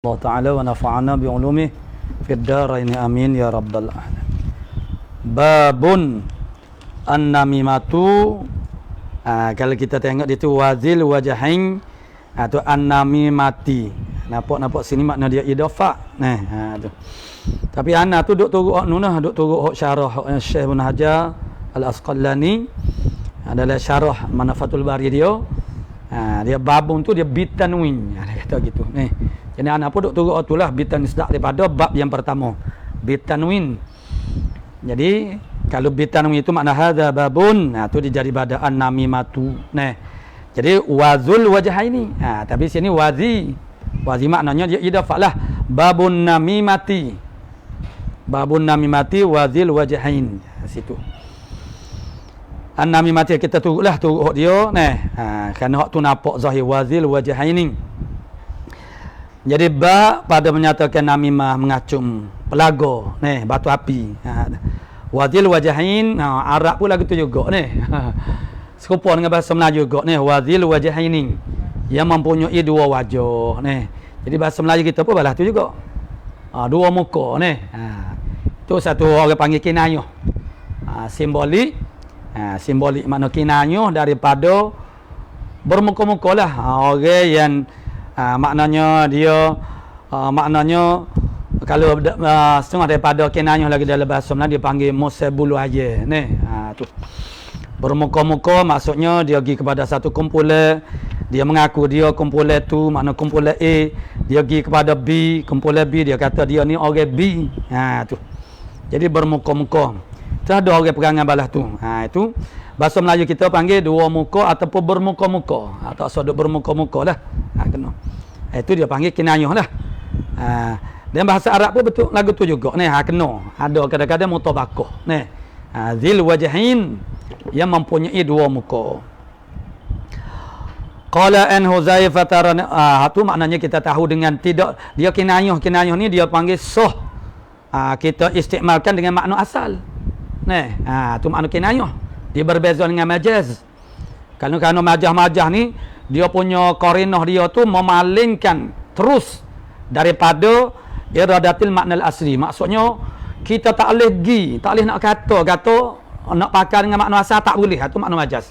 Allah Ta'ala wa nafa'ana bi'ulumih fid daraini amin ya rabbal alamin. Babun an-namimatu, kalau kita tengok dia tu wazil wajahain atau an-namimati. Nampak sini makna dia idafah. Tu. Tapi ana tu duk turut nunah, duk turut syarah Syekh Ibn Hajar Al-Asqalani adalah syarah Manafatul Bari dia. Dia babun tu dia bitanwin. Dia kata gitu. Jadi anak pun duk turut itulah bitan isdak daripada bab yang pertama. Bitanwin. Jadi kalau bitanwin itu makna hadza babun, tu dia jadi pada an-namimatu. Jadi wazul wajahaini. Tapi sini wazi. Wazi maknanya dia idafah lah. Babun namimati. Babun namimati wazil wajahain. Situ. An-namimati kita turutlah turut dia kerana hak tu nampak zahir wazil wajahaini. Jadi ba pada menyatakan namimah mengacung pelago batu api. Wazil wajahain Arab pun lagu tu juga serupa dengan bahasa Melayu juga wazil wajahaini yang mempunyai dua wajah Jadi bahasa Melayu kita pun balas tu juga. Dua muka tu satu orang panggil kinayah. Simbolik simbolik makna kinayah daripada bermuka-muka lah. Orang yang maknanya dia maknanya kalau setengah daripada kinayah lagi dalam bahasa Melayu dia panggil musabulu aja tu. Bermuka-muka maksudnya dia pergi kepada satu kumpulan, dia mengaku dia kumpulan tu, makna kumpulan A, dia pergi kepada B, kumpulan B dia kata dia ni orang B. Tu. Jadi bermuka-muka. Tak ada orang perangan balas tu. Itu bahasa Melayu kita panggil dua muka ataupun bermuka-muka. Tak usah duk bermuka-muka lah. Kena. Itu dia panggil kinayah lah. Dan bahasa Arab pun betul lagu tu juga. Kena. Ada kadang-kadang mutabaqah. Zil wajahin yang mempunyai dua muka. Qala an Huzaifah tu maknanya kita tahu dengan tidak dia kinayah ni dia panggil soh. Kita istimalkan dengan makna asal. Tu makna kinayah. Dia berbeza dengan majaz. Kerana majaz ni dia punya qarinah dia tu memalingkan terus daripada iradatil makna asli. Maksudnya kita tak boleh pergi, tak boleh nak kata nak pakai dengan makna asal tak boleh. Tu makna majaz.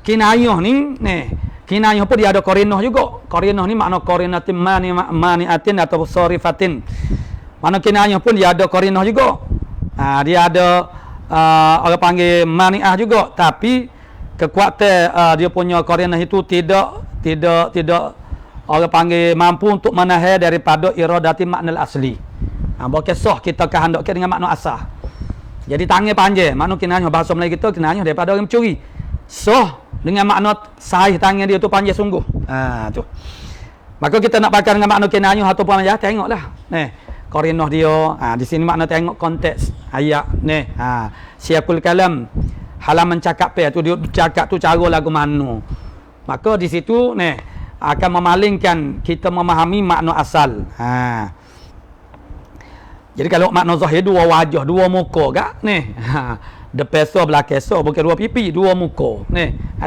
Kinayah ni kinayah pun dia ada qarinah juga. Qarinah ni makna qarinatin mani'atin atau sarifatin. Makna kinayah pun dia ada qarinah juga. Dia ada orang panggil mani'ah juga, tapi kekuatan dia punya qarinah itu tidak orang panggil mampu untuk menahan daripada iradati makna asli. Bukan sah kita kehendakkan dengan makna asal. Jadi tangan panjang, makna kinayah bahasa Melayu kita kinayah daripada orang mencuri. Sah dengan makna sahih tangan dia tu panjang sungguh. Tu. Maka kita nak pakai dengan makna kinayah ataupun majaz, tengoklah. Qarinah dia, di sini makna tengok konteks ayat siapul kalam, halaman cakap tu dia cakap tu cara lagu mana. Maka di situ akan memalingkan kita memahami makna asal. Jadi kalau makna zahir dua wajah, dua muka gak depan so belakang so, bukan dua pipi, dua muka.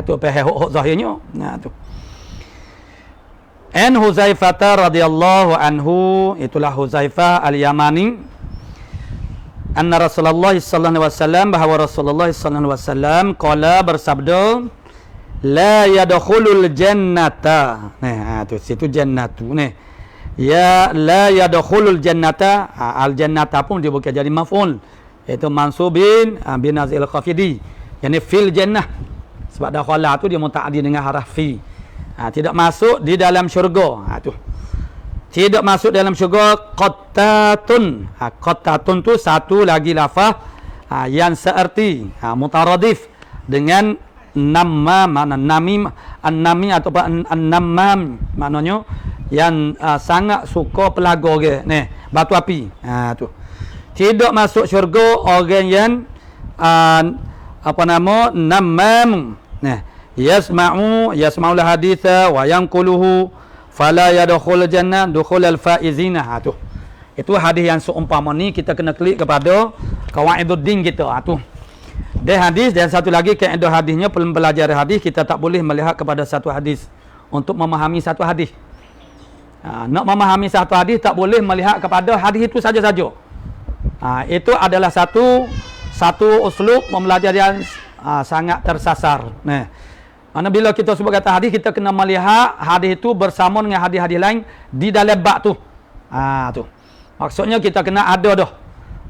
Tu faham zahirnya. Tu. An Huzaifah radhiyallahu anhu, itulah Huzaifah al-Yamani, anna Rasulullah sallallahu alaihi wasallam, bahawa Rasulullah sallallahu alaihi wasallam qala bersabda, la yadkhulul jannata. Tu situ jannatu ya la yadkhulul jannata. Al-jannata pun dia bukan jadi maf'ul, iaitu mansubin binazil khafidi, yakni fil jannah. Sebab dakhala tu dia muta'addi dengan haraf fi. Tidak masuk di dalam syurga. Tu. Tidak masuk dalam syurga qattatun. Qattatun tu satu lagi lafaz yang seerti mutaradif dengan namam, makna namim, an-nami ataupun an-namam, maknanya yang sangat suka pelago ke batu api. Tu. Tidak masuk syurga orang yang namam. Yasma'ul haditha wa yanquluhu fala yadkhul jannah dukhulal faizina. Tu. Itu hadis yang seumpama ni kita kena klik kepada qawaiduddin kita. Tu. Dan hadis dan satu lagi kaedah hadisnya, pembelajaran hadis kita tak boleh melihat kepada satu hadis untuk memahami satu hadis. Nak memahami satu hadis tak boleh melihat kepada hadis itu saja-saja. Itu adalah satu uslub mempelajari yang sangat tersasar. Nah, mana bila kita sebut kata hadis, kita kena melihat hadis itu bersama dengan hadis-hadis lain di dalam bab tu. Tu. Maksudnya kita kena ada dah.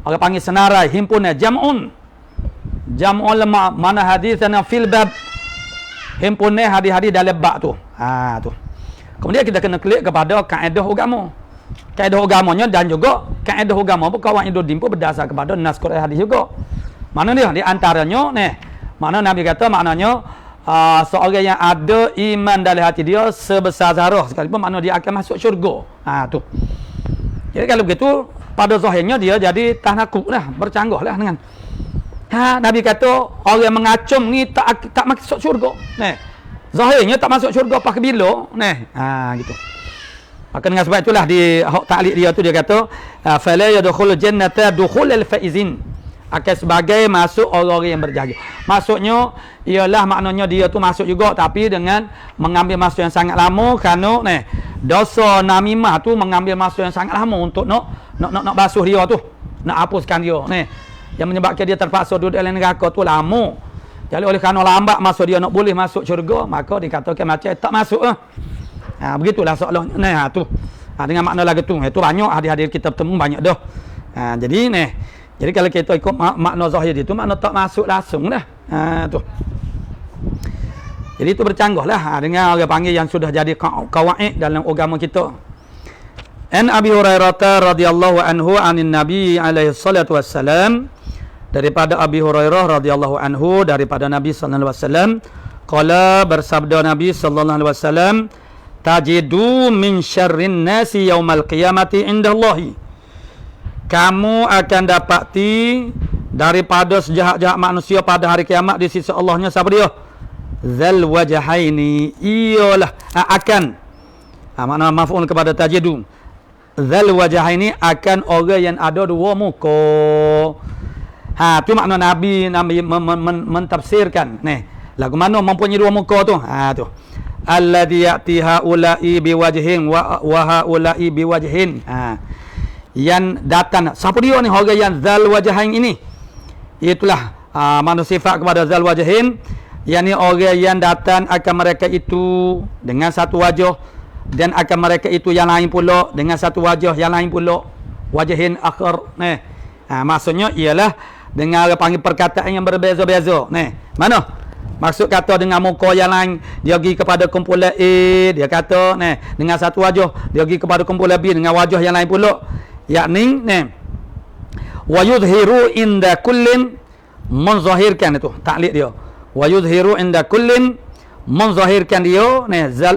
Orang panggil senarai, himpunan, jam'un lama mana hadisana fil bab. Himpunan hadis-hadis dalam bab tu. Tu. Kemudian kita kena klik kepada kaedah agama. Kaedah agamanya dan juga kaedah agama pun kawan Indodin pun berdasar kepada nas Quran hadis juga. Mana dia? Di antaranya ni, mana Nabi kata maknanya seorang yang ada iman dalam hati dia sebesar zarah sekalipun makna dia akan masuk syurga. Tu. Jadi kalau begitu pada zahirnya dia jadi takut lah, bercanggah lah dengan Nabi kata orang yang mengacung ni tak masuk syurga. Zahirnya tak masuk syurga pakai bila. Gitu. Maka dengan sebab itulah di taklid dia tu dia kata fala yadkhulul jannata dukhulul faizin, akan sebagai masuk orang-orang yang berjaya. Maksudnya ialah maknanya dia tu masuk juga tapi dengan mengambil masa yang sangat lama kerana dosa namimah tu mengambil masa yang sangat lama untuk nak basuh dia tu, nak hapuskan dia yang menyebabkan dia terpaksa duduk dalam neraka tu lama. Jadi oleh kerana lambat masa dia nak boleh masuk syurga, maka dikatakan macam tak masuk begitulah soalan tu. Dengan makna lagu tu itu banyak hadis-hadis kita bertemu banyak dah. Jadi kalau kita ikut makna zahir itu makna tak masuk langsung dah. Tu. Jadi itu bercanggah lah dengan orang panggil yang sudah jadi kawaid dalam agama kita. An Abi Hurairah radhiyallahu anhu anin Nabi alaihi salatu wassalam, daripada Abi Hurairah radhiyallahu anhu daripada Nabi sallallahu alaihi wasallam, qala, bersabda Nabi sallallahu alaihi wasallam, tajidu min syarrin nasi yaumal qiyamati indallahi, kamu akan dapati daripada sejahat-jahat manusia pada hari kiamat di sisi Allahnya siapa dia? Zal wajhaini, ialah akan makna maf'ul kepada tajidu. Zal wajhaini akan orang yang ada dua muka. Tu makna Nabi mentafsirkan. Lagu mana mempunyai dua muka tu? Tu. Alladhi ya'ti haula'i biwajhin wa haula'i biwajhin. Yang datang siapa dia ni orang yang zal wajhain ini? Itulah mana sifat kepada zal wajhain, yakni orang yang datang akan mereka itu dengan satu wajah dan akan mereka itu yang lain pula dengan satu wajah yang lain pula, wajhin akhar. Maksudnya ialah dengan orang panggil perkataan yang berbeza-beza. Mana maksud kata dengan muka yang lain, dia pergi kepada kumpulan A, dia kata dengan satu wajah, dia pergi kepada kumpulan B dengan wajah yang lain pula, yakni wa yudhiru inda kullin, menzahirkan itu taklid dia, wa yudhiru inda kullin, menzahirkan dia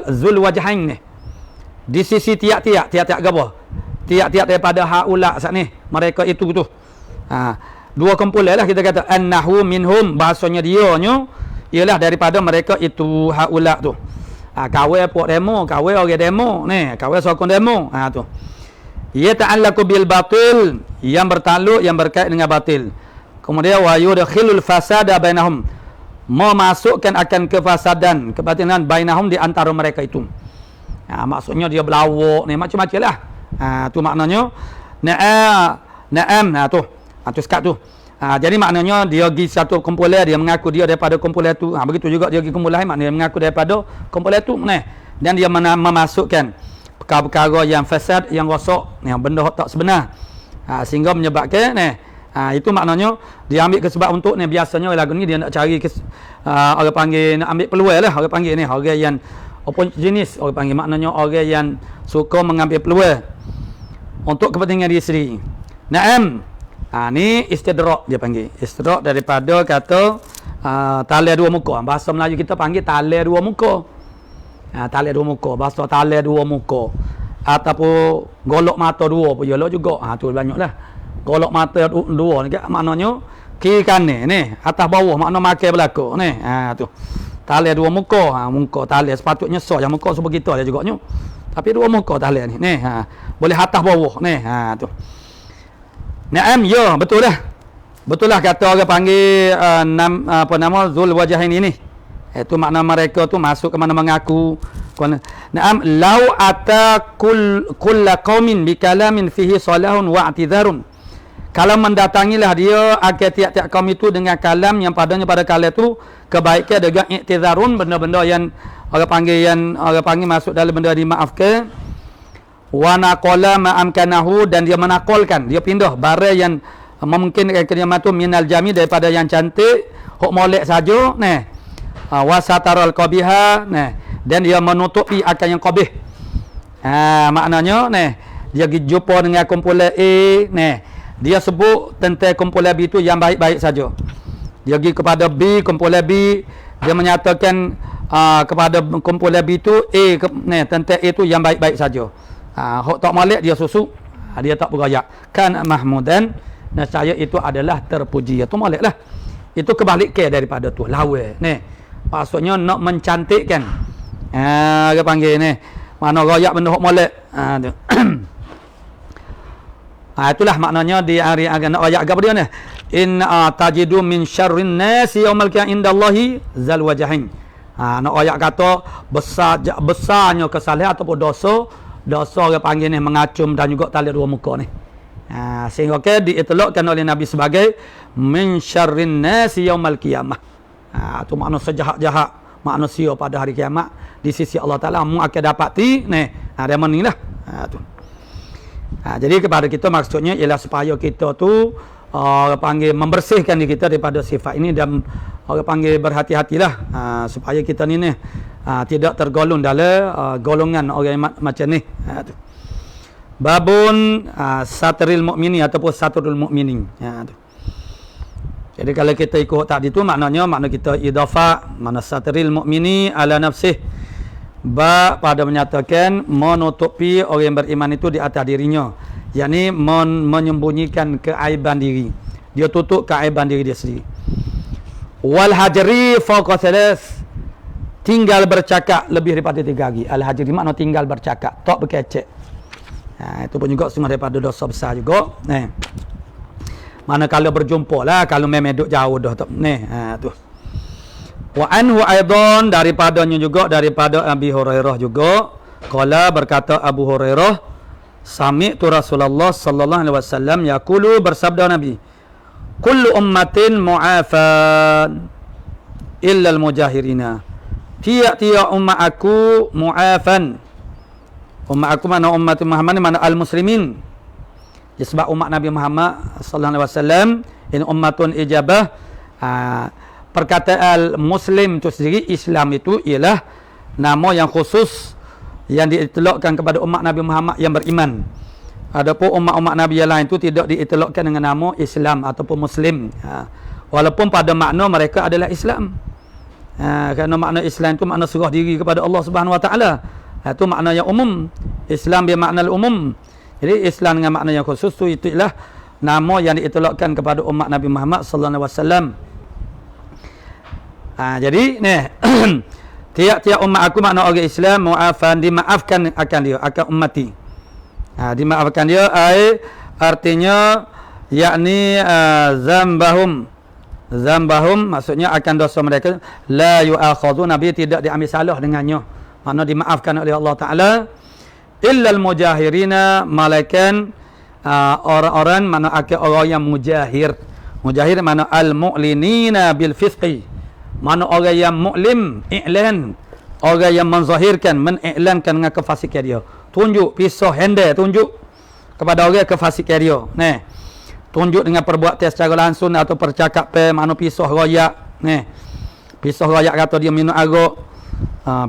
zul wajhain di sisi tiap-tiap apa? Tiap-tiap daripada haula saat ni, mereka itu tu. Dua kumpulan lah kita kata annahu minhum, bahasanya dia ialah daripada mereka itu haula tu. Kawai puak demo, kawai orang demo, kawai sokong demo. Tu. Ya ta'allaqu bil batil, yang bertakluk yang berkait dengan batil. Kemudian wa yudkhilul fasada bainahum, memasukkan akan kefasadan, kebatilan bainahum di antara mereka itu. Maksudnya dia berlawak macam-macam lah. Tu maknanya na'am tu. Tu sekat tu. Jadi maknanya dia pergi satu kumpulan, dia mengaku dia daripada kumpulan tu. Begitu juga dia pergi kumpulan lain, maknanya dia mengaku daripada kumpulan tu. Dan dia memasukkan perkara-perkara yang fasad, yang rosak, yang benda tak sebenar. Sehingga menyebabkan itu maknanya dia ambil sebab untuk biasanya lagu ni dia nak cari orang panggil nak ambil peluang lah, orang panggil orang yang apa jenis orang panggil, maknanya orang yang suka mengambil peluang untuk kepentingan diri sendiri. Naam. Ni istidrak dia panggil. Istidrak daripada kata tali dua muka. Bahasa Melayu kita panggil tali dua muka. Tali dua muka, bahasa tali dua muka. Ataupun golok mata dua pun yalah juga. Tu banyaklah. Golok mata dua ni maknanya kiri kanan atas bawah, makna makan belaka tu. Tali dua muka, muka tali sepatutnya yang muka sebegitu aja juga nyu. Tapi dua muka tali ni. Boleh atas bawah tu. Naam, ya, betul lah. Betul lah kata orang panggil apa nama Zul Wajahin ini. Itu makna mereka tu masuk ke mana mengaku. Naam lau ata kulla qaumin bi kalamin fihi salahun wa i'tidharun. Kalau mendatangilah dia akan tiap-tiap kaum itu dengan kalam yang padanya pada kala itu kebaikan dengan i'tidharun, benda-benda yang orang panggil masuk dalam benda dimaafkan. Wa naqala ma amkanahu, dan dia menakolkan, dia pindah barang yang memungkinkan kalimat tu minal jami, daripada yang cantik hok molek saja wa sataral qabiha dan dia menutupi akan yang qabih. Maknanya dia pergi jumpa dengan kumpulan A dia sebut tentang kumpulan B itu yang baik-baik saja. Dia pergi kepada B, kumpulan B, dia menyatakan kepada kumpulan B itu A tentang A itu yang baik-baik saja. Hok tak molek dia susuk, dia tak berayak. Kan mahmudan, saya itu adalah terpuji. Itu moleklah. Itu kebalikan daripada tu, lawa maksudnya nak mencantikkan. Dia panggil mana royak benda hok molek. Itulah maknanya di hari akan nak royak apa dia ni? In tajidu min syarrin nasi yaumal qiyamah indallahi zal wajahin. Nak royak kata besarnya kesalahan ataupun dosa orang panggil ni mengacum dan juga tali dua muka ni. Sehingga diitlaqkan oleh Nabi sebagai min syarrin nasi yaumal qiyamah. Itu makna sejahat-jahat manusia pada hari kiamat di sisi Allah Taala mu akan dapati dia menilah. Tu. Jadi kepada kita maksudnya ialah supaya kita tu orang panggil membersihkan diri kita daripada sifat ini, dan orang panggil berhati-hatilah supaya kita ni tidak tergolong dalam golongan orang macam ni. Tu. Babun satril mu'mini ataupun satrul mu'minin. Tu. Jadi kalau kita ikut tadi tu makna kita idafah mana satril mu'mini ala nafsih, pada menyatakan menutupi orang yang beriman itu di atas dirinya, yakni menyembunyikan keaiban diri, dia tutup keaiban diri dia sendiri. Wal hajri fawqa thalas, tinggal bercakap lebih daripada 3 hari. Al hajri makna tinggal bercakap, tak berkecek. Itu pun juga setengah daripada dosa besar juga. Mana kalau berjumpa lah, kalau memang duduk jauh dah tu. Tu. Wa anhu aidan, daripadanya juga, daripada Abi Hurairah juga, qala berkata Abu Hurairah, sami'tu Rasulullah sallallahu alaihi wasallam yaqulu, bersabda Nabi, kullu ummatin mu'afan illa al-mujahirina. Tiap-tiap umat aku mu'afan. Umat aku mana umat Muhammad, mana al-muslimin. Sebab umat Nabi Muhammad sallallahu alaihi wasallam ini ummatun ijabah. Perkataan muslim itu sendiri, Islam itu ialah nama yang khusus yang diitlaqkan kepada umat Nabi Muhammad yang beriman. Adapun umat-umat Nabi yang lain itu tidak diitlaqkan dengan nama Islam ataupun muslim. Walaupun pada makna mereka adalah Islam. Kerana makna Islam itu makna serah diri kepada Allah Subhanahu Wa Taala. Itu makna yang umum. Islam bermakna umum. Jadi Islam dengan makna yang khusus itu ialah nama yang diitlaqkan kepada umat Nabi Muhammad sallallahu alaihi wasallam. Jadi tiap-tiap umat aku makna orang Islam mu'afan, dimaafkan akan dia, akan ummati. Dimaafkan dia artinya yakni zambahum maksudnya akan dosa mereka la yu'akhadhu, Nabi tidak diambil salah dengannya. Makna dimaafkan oleh Allah Taala. Illal mujahirina, malaikan orang-orang mana akan orang yang mujahir. Mujahir mana al-mu'linina bil fisqi, mana orang yang mu'lim, i'lan, orang yang menzahirkan, mengiklankan dengan kefasikan dia. Tunjuk pisau handal, tunjuk kepada orang kefasikan dia. Tunjuk dengan perbuatan secara langsung atau percakapan, mana pisau royak. Pisau royak kata dia minum arak.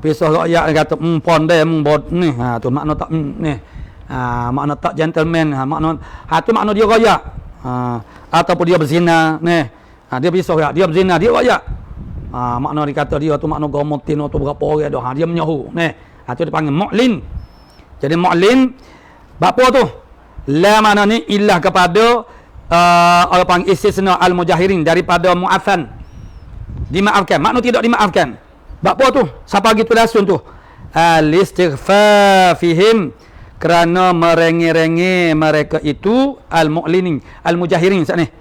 Pisau royak kata pandai bod ni. Tu makna tak makna tak gentleman. Makna tu makna dia royak. Ataupun dia berzina. Dia pisau royak, dia berzina, dia royak. Makna dia kata dia tu makna gomotin atau berapa orang dah. Dia menyahu. Tu dipanggil mu'lin. Jadi mu'lin apa tu? La makna ni ilah kepada orang panggil istisna al-mujahirin daripada mu'afan. Dimaafkan. Makna tidak dimaafkan. Apa tu? Siapa gitu lasun tu? Al-istighfafihim, kerana merengi-rengi mereka itu al-mu'linin, al-mujahirin saat ni.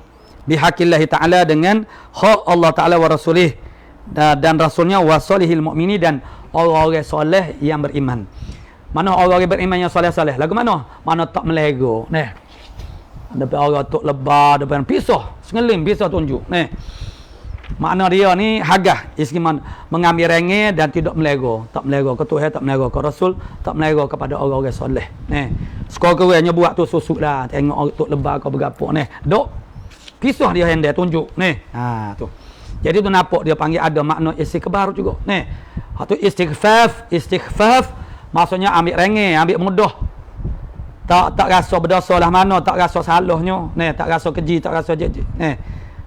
Bihaqillahi ta'ala, dengan hak Allah Ta'ala wa rasulih, dan rasulnya wasolihil mukmini, dan orang-orang soleh yang beriman. Mana orang-orang beriman yang soleh-soleh? Lagu mana? Mana tak melego. Neh. Depan orang tok lebar, depan pisah, sengelim pisah tunjuk. Neh. Makna dia ni hagah iskiman mengambil renge dan tidak melego, tak melego ke Tuhan, tak melego ke Rasul, tak melego kepada orang-orang soleh. Neh. Sekurang-kurangnya buat tu susuk dah, tengok orang tok lebar kau bergapo. Neh. Dok. Pisah dia hendak tunjuk. Neh. Ha tu. Jadi tu nampak dia panggil ada makna istighfar juga. Neh. Ha tu istighfaf maksudnya ambil renge, ambil mudah. Tak rasa berdosa lah mana, tak rasa salahnya. Neh, tak rasa keji, tak rasa jeje. Neh.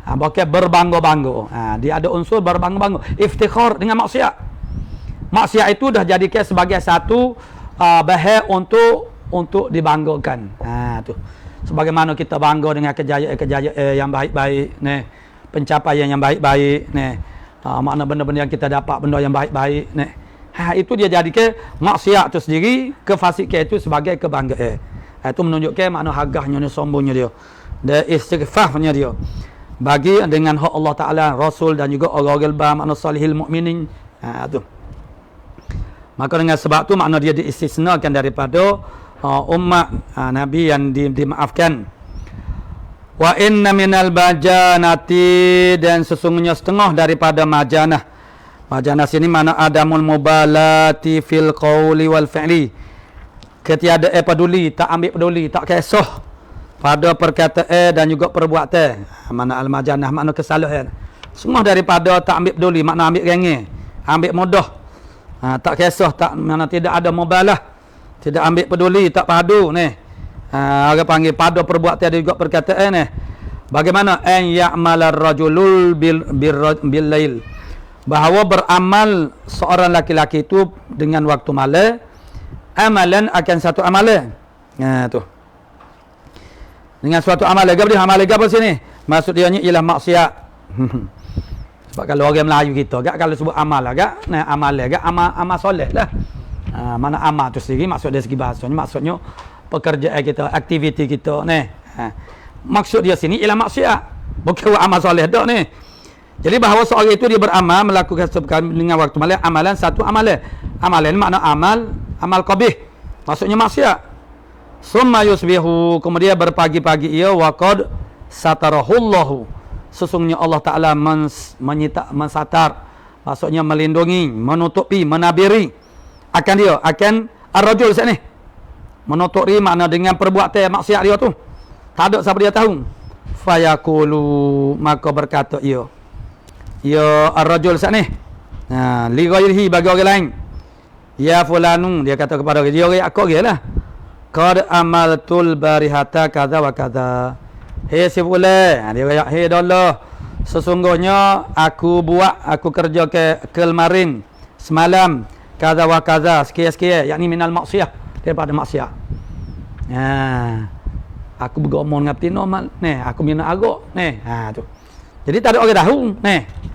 Bahkan berbangga-bangga. Dia ada unsur berbangga-bangga. Iftikhar dengan maksiat. Maksiat itu dah jadikan sebagai satu bahan untuk dibanggakan. Tu. Sebagaimana kita bangga dengan kejayaan yang baik-baik, nih, pencapaian yang baik-baik, nih, makna benda-benda yang kita dapat, benda yang baik-baik, nih. Itu dia jadikan maksiat itu sendiri, kefasikan itu sebagai kebanggaan. Itu menunjukkan makna hagahnya, sombongnya dia. Dan istighfarnya dia. Bagi dengan hak Allah Ta'ala, Rasul dan juga orang-orang makna salihil mu'minin. Tu. Maka dengan sebab tu makna dia diistisnakan daripada umat Nabi yang dimaafkan. Wa inna minal bajanati, dan sesungguhnya setengah daripada majanah. Majanah sini mana adamul mubalati fil qawli wal fi'li. Ketiada peduli, tak ambil peduli, tak kisah pada perkataan dan juga perbuatan. Mana al-majanah, makna kesalahan. Semua daripada tak ambil peduli, makna ambil rengeh, ambil mudah. Tak kisah, tak mana tidak ada mubalah, tidak ambil peduli, tak padu ni. Orang panggil pada perbuatan dan juga perkataan ni. Bagaimana an ya'malar rajulul bil lail. Bahawa beramal seorang laki-laki itu dengan waktu malam, amalan akan satu amalan. Tu. Dengan suatu amalan, amalan apa sini? Maksud dia ni ialah maksiat. Sebab kalau orang Melayu kita, agak kalau sebut amal agak, nah amal agak amal soleh lah. Mana amal tu sendiri maksud dari segi bahasanya, maksudnya pekerjaan kita, aktiviti kita ni. Maksud dia sini ialah maksiat, bukan amal soleh dak ni. Jadi bahawa seorang itu dia beramal, melakukan dengan waktu malam, amalan satu amalan. Amalan makna amal qabih. Maksudnya maksiat. Summa yusbihu, kemudian berpagi-pagi ia waqad satarahullahu. Sesungguhnya Allah Ta'ala mensatar, maksudnya melindungi, menutupi, menabiri akan dia, akan ar-rajul sini. Menutupi makna dengan perbuatan maksiat dia tu. Tak ada siapa dia tahu. Fayaqulu, maka berkata ia. Ya ar-rajul sini. Li ghairihi, bagi orang lain. Ya fulanu, dia kata kepada dia orang aku lah. Qad amaltul barihata kaza wa kaza. Hei si fulan, dia kata hei Allah, sesungguhnya aku kerja ke kemarin semalam kaza wa kaza, sekian-sekian, yakni minal maksiyah, daripada maksiat. Aku bergomong dengan peti normal, aku minat agak, tu. Jadi tak ada orang tahu,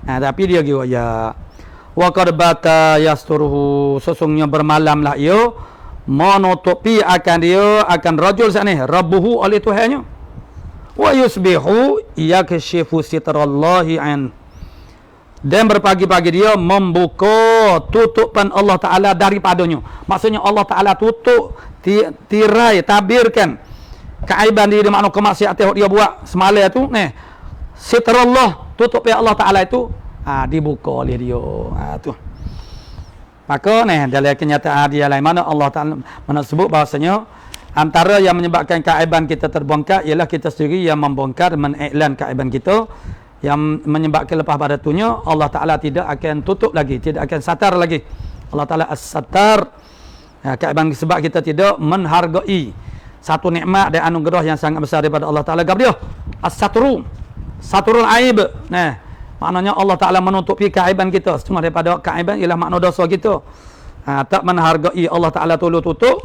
tapi dia kira ya wa qad bata yasturuhu, sesungguhnya bermalamlah ia menutupi akan dia, akan rajul sana rabbuhu, oleh Tuhannya. Wa yusbihu yakshifu sitrallahi an, dan berpagi-pagi dia membuka tutupan Allah Ta'ala daripadanya. Maksudnya Allah Ta'ala tutup, tirai, tabirkan keaiban dia, makna kemaksiatan dia buat semalam tu, sitrallah, tutupi Allah Ta'ala itu dibuka oleh dia. Tu. Maka dalam kenyataan dia lain mana Allah Ta'ala sebut bahasanya antara yang menyebabkan keaiban kita terbongkar ialah kita sendiri yang membongkar, mengiklan keaiban kita, yang menyebabkan lepas pada tunya Allah Ta'ala tidak akan tutup lagi, tidak akan satar lagi. Allah Ta'ala as-satar, keaiban sebab kita tidak menghargai satu nikmat dan anugerah yang sangat besar daripada Allah Ta'ala. Gabriel as-satru, saturul aib. Maknanya Allah Ta'ala menutupi keaiban kita. Cuma daripada keaiban ialah makna dosa kita. Tak menghargai Allah Ta'ala tutup.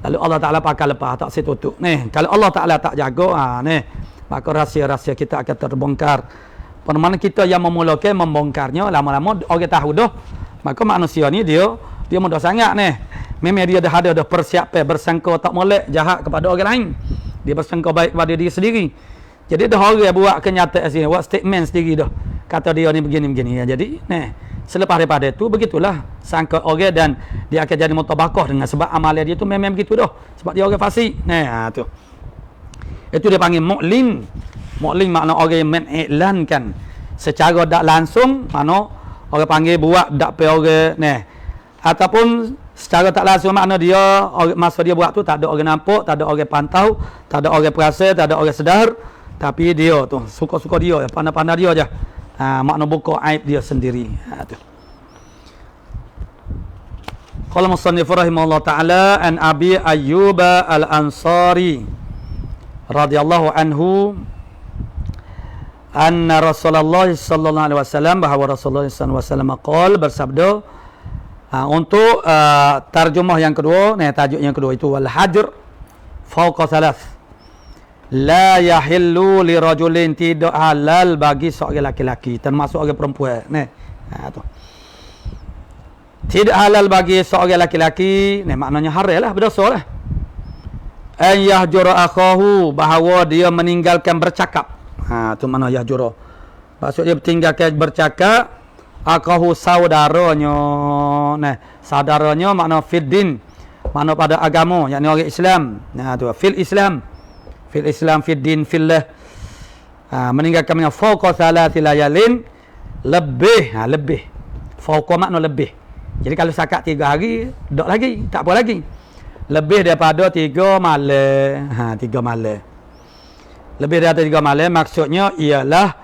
Lalu Allah Ta'ala pakai lepas, tak si tutup. Kalau Allah Ta'ala tak jaga, maka rahsia-rahsia kita akan terbongkar. Permana kita yang memulakan membongkarnya, lama-lama orang tahu dah. Maka manusia ni dia mudah sangat Memang dia dah ada persiapan, bersangka tak molek jahat kepada orang lain. Dia bersangka baik kepada diri sendiri. Jadi dah orang buat kenyataan sini, buat statement sendiri dah. kata dia ni begini ya. Jadi selepas daripada itu begitulah sangka orang dan dia akan jadi mutabaqah dengan sebab amalan dia tu memang begitu dah. Sebab dia orang fasik. Tu. Itu dia panggil mu'lin. Mu'lin makna orang yang mengiklankan secara tak langsung, makna orang panggil buat tak pe orang ataupun secara tak langsung makna dia masa dia buat tu tak ada orang nampak, tak ada orang pantau, tak ada orang perasa, tak ada orang sedar, tapi dia tu suka-suka dia, pandai-pandai dia aja. Makna buka aib dia sendiri. Tu. Qala musannif rahimahullah taala an Abi Ayyub al-Ansari radhiyallahu anhu anna Rasulullah sallallahu alaihi wasallam, bahawa Rasulullah sallallahu alaihi wasallam qala, bersabda, untuk terjemah yang kedua, tajuk yang kedua itu wal hajr fawqa thalath. La yahillu li rajulin, tidak halal bagi seorang laki-laki termasuk orang perempuan. Tu. Tidak halal bagi seorang laki-laki, maknanya haram lah, berdosa lah. An yahjura akhahu, bahawa dia meninggalkan bercakap. Tu makna yahjura. Maksud dia tinggalkan bercakap akahu saudaranya. Saudaranya makna fiddin, makna pada agama, yakni orang Islam. Tu fil Islam. Fil Islam fiddin fillah. Meninggalkan dengan fawqa thalathi layalin, lebih, lebih. Fawqa makna lebih. Jadi kalau sakat 3 hari, tak lagi, tak apa lagi. Lebih daripada 3 malam. 3 malam. Lebih daripada 3 malam maksudnya ialah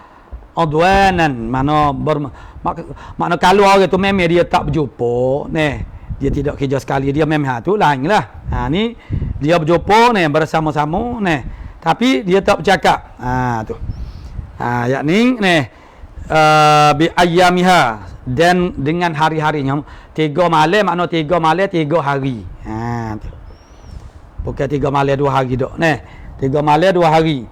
udwanan, makna kalau orang tu memang dia tak berjumpa, dia tidak kerja sekali, dia memang tu lainlah. Ni dia berjumpa bersama-sama, tapi dia tak bercakap. Tu. Yakni bi ayyamiha, dan dengan hari-harinya. 3 malam makna 3 malam 3 hari. Tu. Bukan 3 malam 2 hari dak. 3 malam 2 hari.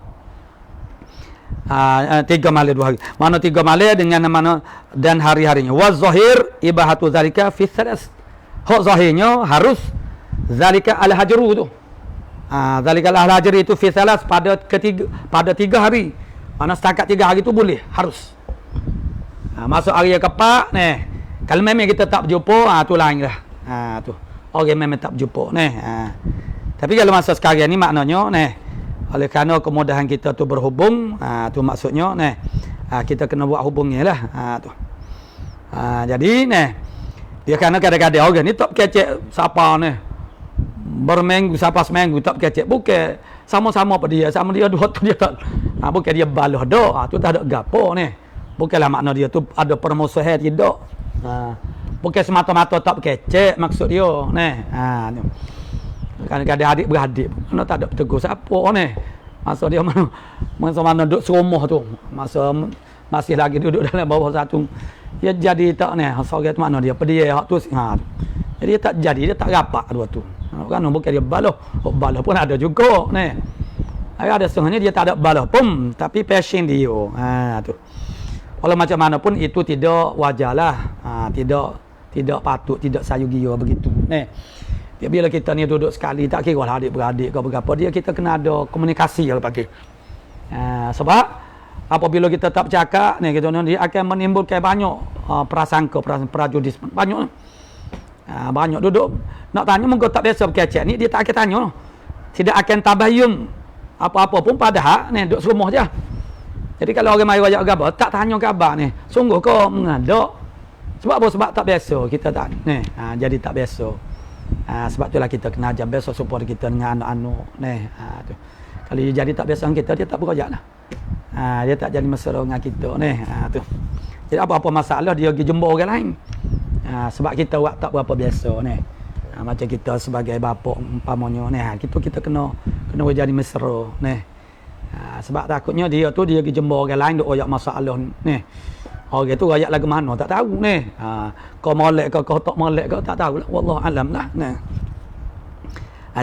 3 malam 2 hari. Mana 3 malam dengan mana dan hari-harinya. Wa zahir ibahatu zalika fi thalath. Hak zahirnya harus zalika al-hajru tu. Zalika al-hajru itu fi thalath pada 3 hari. Mana setakat 3 hari tu boleh, harus. Masuk hari yang keempat, kalau memang kita tak berjumpa, tu lain lah. Tu. Orang memang tak berjumpa, Tapi kalau masa sekarang ni maknanya, oleh kerana kemudahan kita tu berhubung, tu maksudnya, kita kena buat hubungnya lah. Tu. Jadi, dia kerana kadang-kadang orang ni tak kecek siapa berminggu, siapa seminggu tak kecek. Bukan sama-sama pada dia, sama dia dua tu dia tak. Bukan dia balah dah, tu tak ada gapo Bukanlah makna dia tu ada permusuhan, tidak. Bukan semata-mata tak kecek maksud dia, kadang-kadang adik beradik mana tak ada tegur siapa masa dia mana duduk serumah tu, masa masih lagi duduk dalam bawah satu, dia jadi tak seorang tu mana dia pedia hak tu, jadi dia tak jadi, dia tak rapat dua tu kan. Bukan dia balah pun ada juga ada setengahnya dia tak ada balah pun, tapi passion dia tu. Kalau macam mana pun itu tidak wajarlah, tidak patut, tidak sayugia begitu. Dia bila kita ni duduk sekali, tak kira lah adik-beradik ke berapa, dia kita kena ada komunikasi kalau pakai. Sebab apabila kita tak bercakap kita dia akan menimbulkan banyak prasangka, prajudis banyak. Banyak duduk nak tanya mungkin tak biasa berkecek ni, dia tak akan tanya. Tidak akan tabayun apa-apa pun padahal duduk serumah je. Jadi kalau orang mai wajak khabar, tak tanya khabar sungguh kau mengadak. Sebab apa? Sebab tak biasa kita tak jadi tak biasa. Sebab itulah kita kena ajar biasa supaya kita dengan anak-anak tu. Kalau dia jadi tak biasa dengan kita, dia tak bekerja lah. Dia tak jadi mesra dengan kita tu. Jadi apa-apa masalah dia pergi jumpa orang lain. Sebab kita buat tak berapa biasa macam kita sebagai bapa umpamanya kita kena jadi mesra sebab takutnya dia tu dia pergi jumpa orang lain duk royak masalah orang tu royak lagu mana tak tahu kau molek ke kau tak molek ke tak tahu lah, wallahu alam lah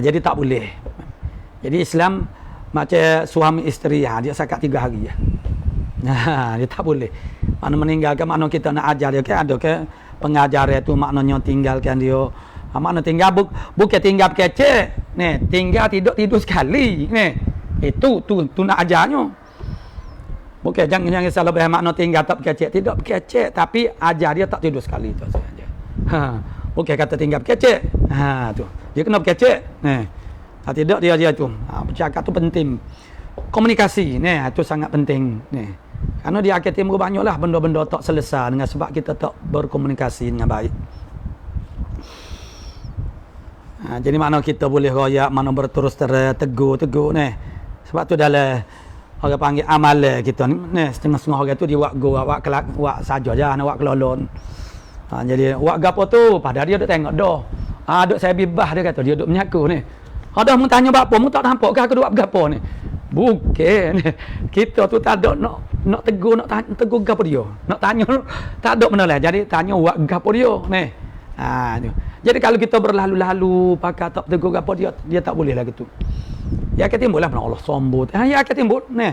jadi tak boleh. Jadi Islam macam suami isteri dia sakat 3 hari dia tak boleh. Mana meninggalkan, makna kita nak ajar dia ada ke pengajaran tu maknanya tinggalkan dia. Makna tinggal bukan tinggal kecek tinggal tidur sekali itu tu nak ajarnya. Okey, jangan salah faham makna tinggal tak kecek. Tidak kecek, tapi ajar dia tak tidur sekali tu saja. Okey, kata tinggal kecek. Tu. Dia kena kecek. Tidak dia tu. Bercakap tu penting. Komunikasi itu sangat penting. Karena di akhir timur banyaklah benda-benda tak selesai dengan sebab kita tak berkomunikasi dengan baik. Jadi mana kita boleh royak, mana berterus tegur sebab tu dalam orang panggil amalan kita ni setengah-setengah orang tu dia buat go buat saja je nak buat kelolon. Jadi buat gapo tu padahal dia duk tengok dah. Duk saya bibah dia kata dia duk menyaku ni. Dah mu tanya apa mu tak nampak ke aku duk buat gapo ni. Bukan. Kita tu tak ada nak tegur tegur gapo dia. Nak tanya tak ada benda lah. Jadi tanya buat gapo dia ni. Jadi kalau kita berlalu-lalu pakai tak tegur gapo dia tak boleh lah gitu. Ya kita timbul lah Allah sombong. Ya kita timbul ni.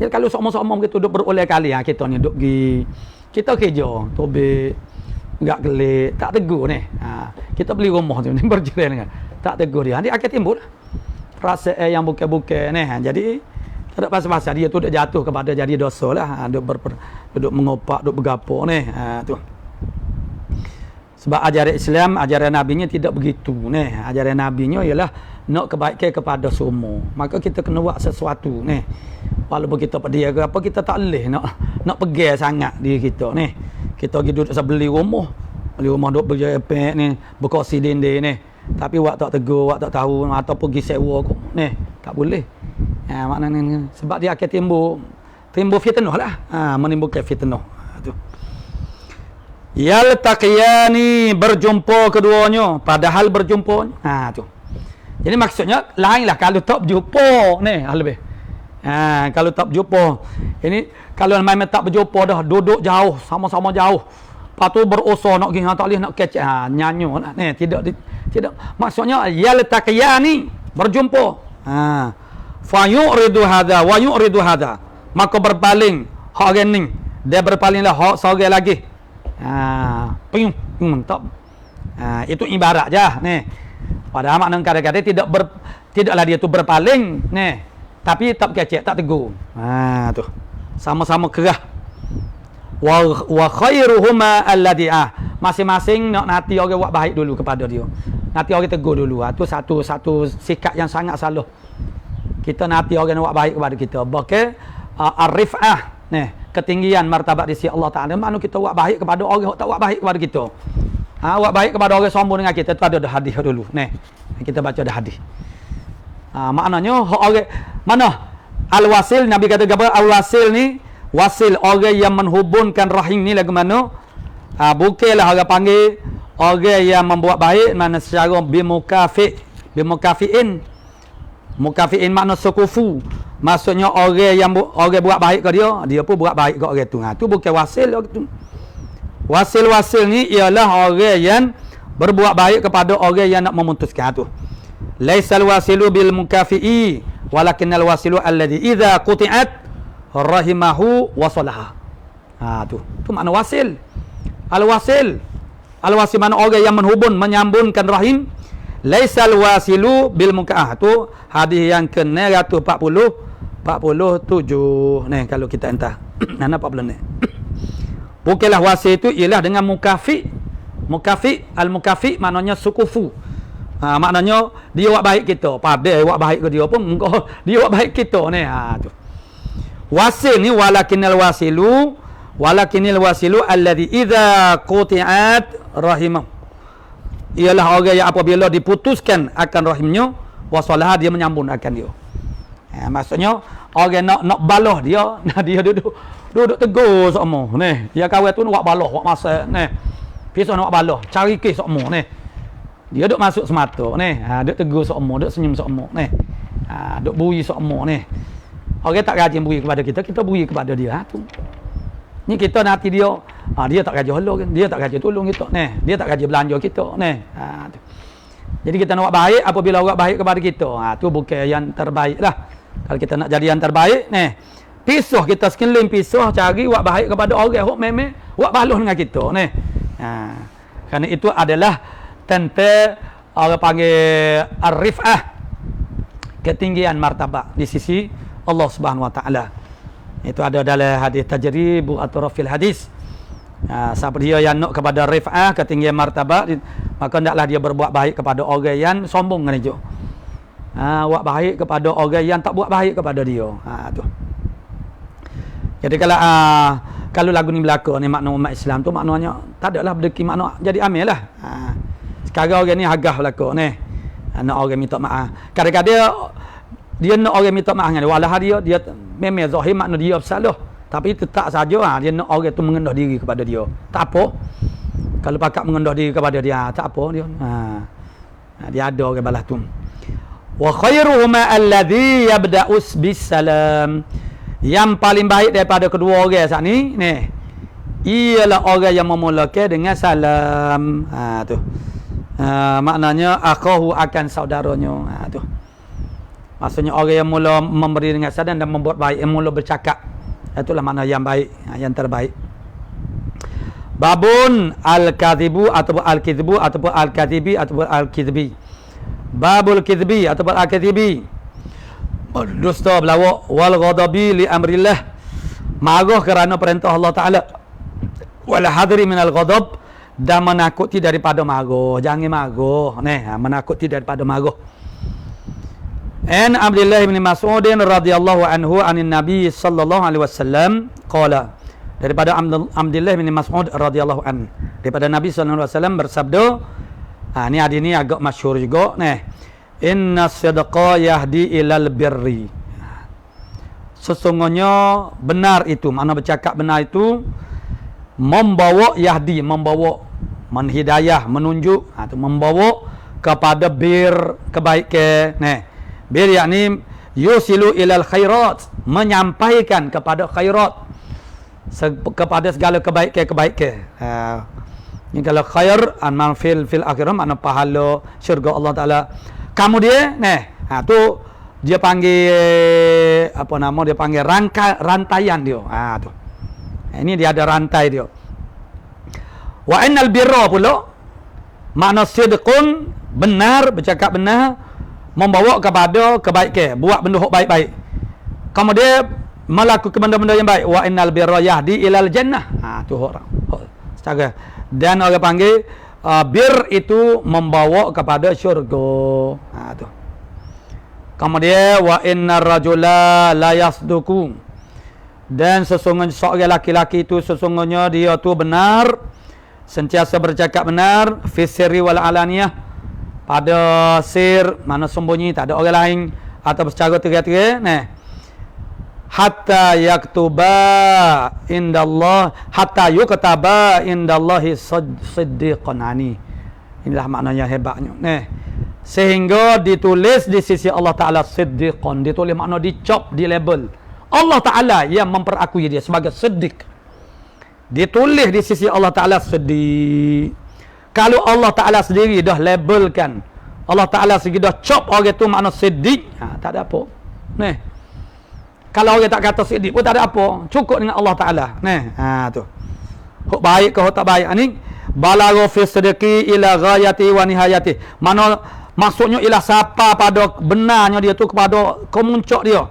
Jadi kalau sombong-sombong gitu duk berulang kali kita ni duk gi kita kerja tobe enggak gelik tak tegur ni. Kita beli rumah tu ni berjalan dengan tak tegur dia. Nanti akan timbul rasa yang bukan-bukan ni. Jadi tak ada pasal-pasal dia tu dah jatuh kepada jadi dosa lah. Duk mengopak, duk bergapo ni. Tu. Sebab ajaran Islam, ajaran Nabi-nya tidak begitu ni. Ajaran Nabi-nya ialah nak kebaikan kepada semua. Maka kita kena buat sesuatu ni. Walaupun kita pedih ke apa kita tak boleh nak pegang sangat diri kita ni. Kita pergi duduk beli rumah duk berjepek ni, berkursi dinding ni. Tapi wak tak tegur, wak tak tahu ataupun pergi sewa ni, tak boleh. Maknanya sebab dia akan timbul fitnah lah. Menimbulkan fitnah. Tu. Yaltaqiyani berjumpa keduanya padahal berjumpa. Tu. Jadi maksudnya lainlah kalau tak berjumpa ni lebih. Kalau tak berjumpa. Ini kalau main tak berjumpa dah duduk jauh, sama-sama jauh. Lepas tu berusaha nak pergi tak boleh nak kecek nyanyo ni tidak. Maksudnya yaltaqiyani berjumpa. Fa yu'ridu hadza wa yu'ridu hadza. Maka berpaling hak orang ni. Dia berpalinglah hak seorang lagi. Tak. Itu ibarat je ni. Padahal makna kadang-kadang tidaklah dia tu berpaling ni. Tapi tak kecek, tak tegur. Tu. Sama-sama kerah. Wa khairuhuma alladhi masing-masing nak nanti orang buat baik dulu kepada dia. Nanti orang tegur dulu. Tu satu sikap yang sangat salah. Kita nanti orang nak buat baik kepada kita. Bahkan ar-rif'ah ni, ketinggian martabat di sisi Allah Taala. Mana kita buat baik kepada orang tak buat baik kepada kita. Buat baik kepada orang sombong dengan kita tu ada hadis dulu. Ni. Kita baca ada hadis. Maknanya orang mana al-wasil Nabi kata apa al-wasil ni wasil orang yang menghubungkan rahim ni lagu mana bukanlah orang panggil orang yang membuat baik mana secara bimukafiin makna sukufu maksudnya orang buat baik ke dia pun buat baik ke orang tu. Tu bukan wasil tu. Wasil ni ialah orang yang berbuat baik kepada orang yang nak memutuskan tu. Laisal wasilu bil mukafi'i walakinnal wasilu alladhi idza quti'at rahimahu wa salaha. Tu makna wasil. Al-wasil mana orang yang menyambungkan rahim. Laisal wasilu bil tu hadis yang ke-147 ni kalau kita entah. Mana 40 ni. Bukanlah wasil itu ialah dengan mukafi. Al-mukafi maknanya sukufu. Maknanya dia buat baik kita. Pada buat baik ke dia pun dia buat baik kita ni. Tu. Wasil ni walakinnal wasilu alladhi idza quti'at rahimah. Ialah orang yang apabila diputuskan akan rahimnya wasalah dia menyambung akan dia. Maksudnya orang nak balah dia, dia duduk tegur semua ni. Dia kawan tu nak buat balah, buat masak ni. Pisau nak buat balah, cari kes semua ni. Dia duk masuk semata ni. Duk tegur semua, duk senyum semua ni. Duk bui semua ni. Orang tak rajin bui kepada kita, kita bui kepada dia. Tu. Ni kita nanti dia tak rajin holok, dia tak rajin tolong kita ni. Dia tak rajin belanja kita ni. Tu. Jadi kita nak buat baik apabila orang baik kepada kita. Tu bukan yang terbaik lah. Kalau kita nak jadi yang terbaik ni, pisah kita sekeliling pisah cari buat baik kepada orang hok memang buat baluh dengan kita ni. Kerana itu adalah tentang orang panggil ar-rif'ah, ketinggian martabat di sisi Allah Subhanahu Wa Taala. Itu ada dalam hadis tajribu atrafil hadis. Siapa dia yang nak kepada rif'ah, ketinggian martabat, maka hendaklah dia berbuat baik kepada orang yang sombong kan itu. Buat baik kepada orang yang tak buat baik kepada dia. Tu. Jadi kalau lagu ni berlaku ni makna umat Islam tu maknanya tak adalah berdeki makna jadi amil lah. Sekarang orang ni hagah berlaku ni. Nak orang minta maaf. Kadang-kadang dia nak orang minta maaf dengan dia. Walau dia memang zahir makna dia bersalah. Tapi tetap saja dia nak orang tu mengendah diri kepada dia. Tak apa. Kalau pakak mengendah diri kepada dia, tak apa dia. Dia ada orang balas tu. Wa khairuhuma alladhi yabda'us bisalam. Yang paling baik daripada kedua orang saat ni ialah orang yang memulakan dengan salam. Tu. Maknanya akhahu akan saudaranya. Tu. Maksudnya orang yang mula memberi dengan salam dan membuat baik, yang mula bercakap. Itulah makna yang baik, yang terbaik. Babun al-kadhibu ataupun al-kidhbu ataupun al-kadhibi ataupun al-kidhbi. Babul kidhbi ataupun al-kadhibi. Dusta berlawak wal ghadabi li amrillah. Marah kerana perintah Allah Taala. Wal hadri minal ghadab, dan menakuti daripada marah. Jangan marah. Menakuti daripada marah. An Abdullah bin Mas'ud radhiyallahu anhu anin Nabi sallallahu alaihi wasallam qala, daripada Abdullah bin Mas'ud radhiyallahu an, daripada Nabi sallallahu alaihi wasallam bersabda, ni hadis ni agak masyhur juga inna sidqa yahdi ilal birri. Sesungguhnya benar itu, makna bercakap benar itu membawa yahdi, membawa menhidayah, menunjuk, membawa kepada bir kebaikan. Bir yakni yusilu ilal khairat, menyampaikan kepada khairat, kepada segala kebaikan. Ini kalau khair an fil akhirah, makna pahala syurga Allah Taala. Kamu dia tu dia panggil apa nama, dia panggil rantaian dia. Tu. Ini dia ada rantai dia. Wa innal birra pula makna sidqun, benar, bercakap benar, membawa kepada kebaikan, buat benda baik-baik. Kamu dia melakukan benda-benda yang baik. Wa innal birra yahdi ilal jannah. Tu orang. Secara dan orang panggil bir itu membawa kepada syurga. Tu. Kemudian wa innar rajula la yasduku, dan sesungguhnya seorang laki-laki itu sesungguhnya dia tu benar, sentiasa bercakap benar, fi sirri wal alaniyah, pada sir, mana sembunyi, tak ada orang lain, atau secara terang-terang. Hatta yaktuba indallah, hatta yuktaba indallahi siddiqan. Inilah maknanya hebatnya. Sehingga ditulis di sisi Allah Ta'ala siddiqan, ditulis makna dicop, di label. Allah Ta'ala yang memperakui dia sebagai siddiq, ditulis di sisi Allah Ta'ala siddiq. Kalau Allah Ta'ala sendiri dah labelkan, Allah Ta'ala sendiri dah cop orang tu makna siddiq, tak ada apa. Kalau orang tak kata siddiq pun tak ada apa, cukup dengan Allah Ta'ala. Tu. Hok baik ke hok tak baik. Ini balagha fi sidqi ila ghayati wa nihayati. Mana maksudnya ialah siapa pada benarnya dia tu kepada kemuncak dia.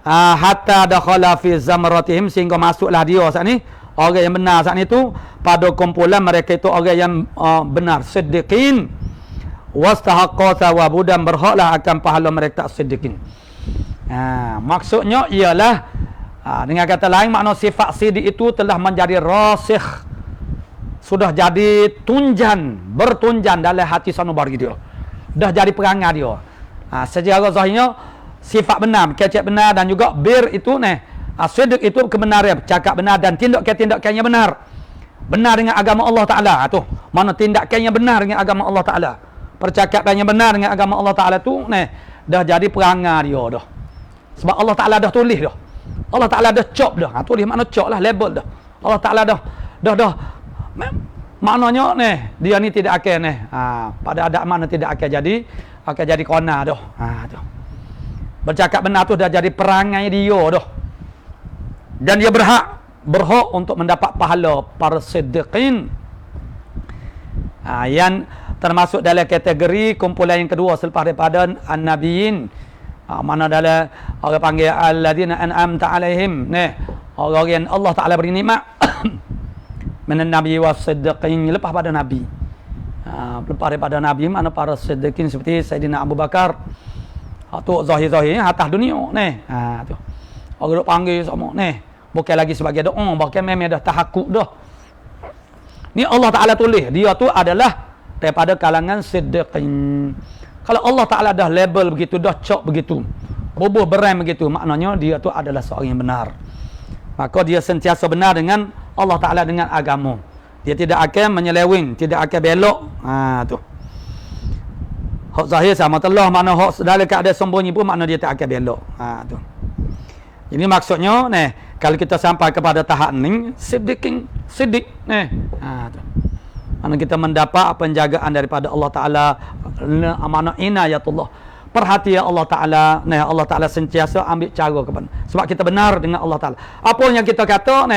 Hatta dakhala fi zamratihim, sehingga masuklah dia saat ni, orang yang benar saat ni tu pada kumpulan mereka itu orang yang benar, siddiqin, wastahaqqa thawabu, dan berhaklah akan pahala mereka siddiqin. Maksudnya ialah dengan kata lain, makna sifat siddiq itu telah menjadi rasikh, sudah jadi tunjan, bertunjan dalam hati sanubar dia, dah jadi perangai dia. Sejarah zahirnya sifat benar, kecek benar, dan juga bir itu siddiq itu kebenaran, cakap benar dan tindakannya benar, benar dengan agama Allah Ta'ala. Tu mana tindakannya benar dengan agama Allah Ta'ala, percakapannya benar dengan agama Allah Ta'ala tu dah jadi perangai dia dah. Sebab Allah Ta'ala dah tulis dah, Allah Ta'ala dah cop dah. Tulis makna cop lah, label dah. Allah Ta'ala dah maknanya dia ni tidak akan pada ada mana tidak akan jadi kona dah. Tu. Bercakap benar tu dah jadi perangai dia dah. Dan dia berhak untuk mendapat pahala para siddiqin. Yang termasuk dalam kategori kumpulan yang kedua selepas daripada an-nabiyyin, Mana dalam orang panggil alladzina an'amta alaihim, orang yang Allah Taala beri nikmat minan nabi was-siddiqin, lepas pada nabi. Lepas daripada nabi mana para siddiqin seperti Saidina Abu Bakar. Tu zahir-zahirnya atas dunia tu. Orang duk panggil semua bukan lagi sebagai doa, bahkan memang dah tahakkuk dah. Ni Allah Taala tulis dia tu adalah daripada kalangan siddiqin. Kalau Allah Taala dah label begitu, dah cok begitu, bubuh beram begitu, maknanya dia tu adalah seorang yang benar. Maka dia sentiasa benar dengan Allah Taala, dengan agama. Dia tidak akan menyeleweng, tidak akan belok. Tu. Hak zahir sama telah, mana hak dalam keadaan sembunyi pun makna dia tak akan belok. Tu. Ini maksudnya kalau kita sampai kepada tahap ni siddiq. Tu. Mana kita mendapat penjagaan daripada Allah Taala, amanah inayatullah. Perhatian Allah Taala, Allah Taala sentiasa ambil cara kepada. Sebab kita benar dengan Allah Taala. Apa yang kita kata